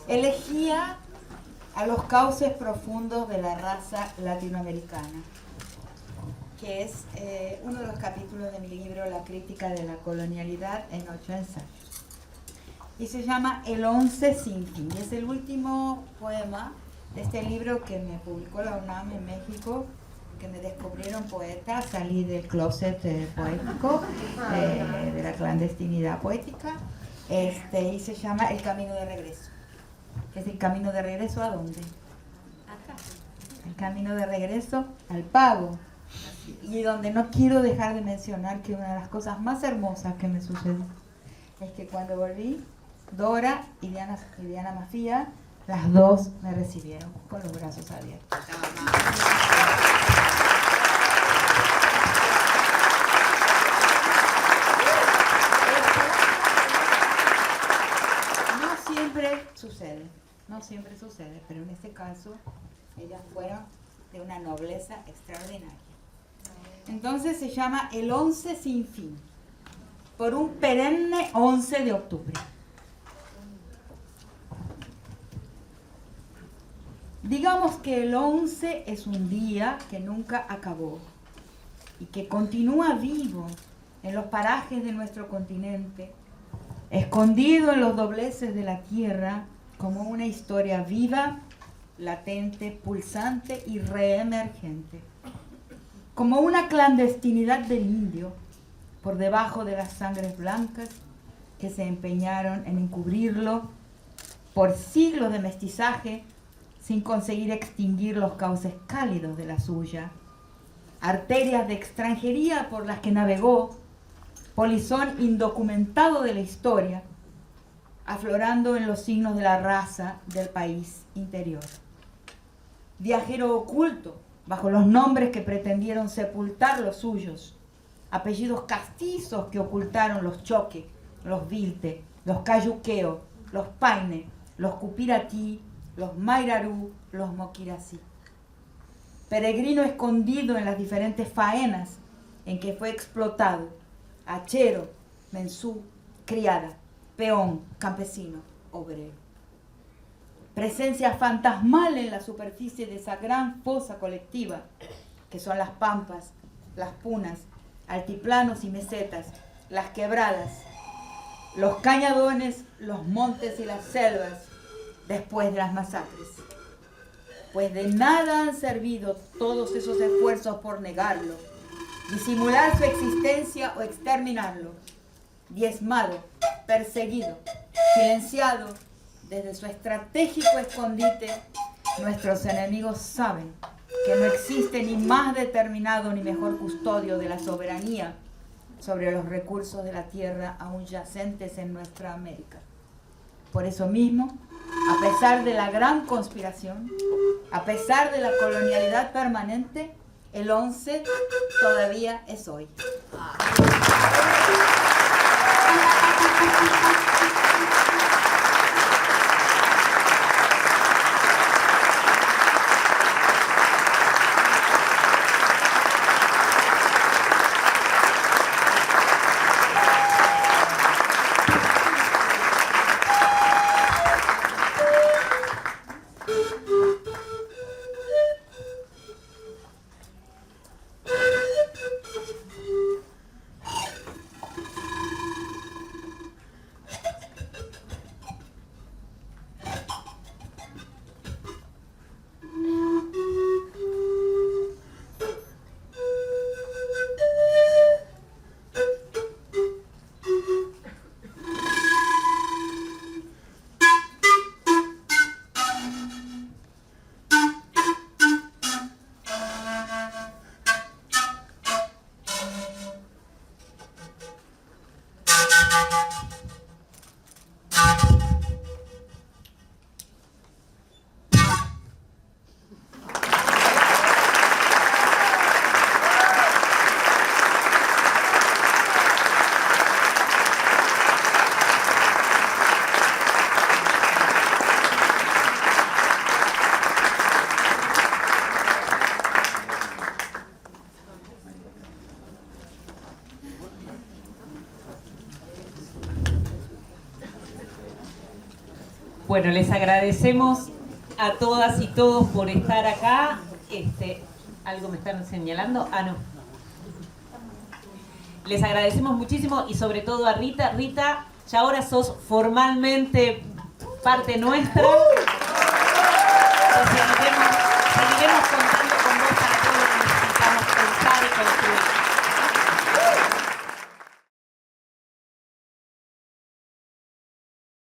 Elegía a los cauces profundos de la raza latinoamericana, que es uno de los capítulos de mi libro La crítica de la colonialidad en 8 ensayos. Y se llama El 11 sin fin. Y es el último poema de este libro que me publicó la UNAM en México, que me descubrieron poeta, salí del closet poético, de la clandestinidad poética, y se llama El camino de regreso. ¿Es el camino de regreso a dónde? Acá. El camino de regreso al pago. Y donde no quiero dejar de mencionar que una de las cosas más hermosas que me sucedió es que cuando volví, Dora y Diana Mafía, las dos me recibieron con los brazos abiertos. No siempre sucede, pero en este caso ellas fueron de una nobleza extraordinaria. Entonces se llama el 11 sin fin, por un perenne 11 de octubre. Digamos que el 11 es un día que nunca acabó y que continúa vivo en los parajes de nuestro continente, escondido en los dobleces de la tierra como una historia viva, latente, pulsante y reemergente, como una clandestinidad del indio por debajo de las sangres blancas que se empeñaron en encubrirlo por siglos de mestizaje sin conseguir extinguir los cauces cálidos de la suya, arterias de extranjería por las que navegó, polizón indocumentado de la historia, aflorando en los signos de la raza del país interior. Viajero oculto, bajo los nombres que pretendieron sepultar los suyos, apellidos castizos que ocultaron los Choque, los Vilte, los Cayuqueo, los Paine, los Cupiratí, los Mairarú, los Moquirasí. Peregrino escondido en las diferentes faenas en que fue explotado, hachero, mensú, criada, peón, campesino, obrero. Presencia fantasmal en la superficie de esa gran fosa colectiva que son las pampas, las punas, altiplanos y mesetas, las quebradas, los cañadones, los montes y las selvas después de las masacres. Pues de nada han servido todos esos esfuerzos por negarlo, disimular su existencia o exterminarlo. Diezmado, perseguido, silenciado desde su estratégico escondite, nuestros enemigos saben que no existe ni más determinado ni mejor custodio de la soberanía sobre los recursos de la tierra aún yacentes en nuestra América. Por eso mismo, a pesar de la gran conspiración, a pesar de la colonialidad permanente, el 11 todavía es hoy. Bueno, les agradecemos a todas y todos por estar acá. ¿Algo me están señalando? Ah, no. Les agradecemos muchísimo y sobre todo a Rita. Rita, ya ahora sos formalmente parte nuestra. Seguiremos contando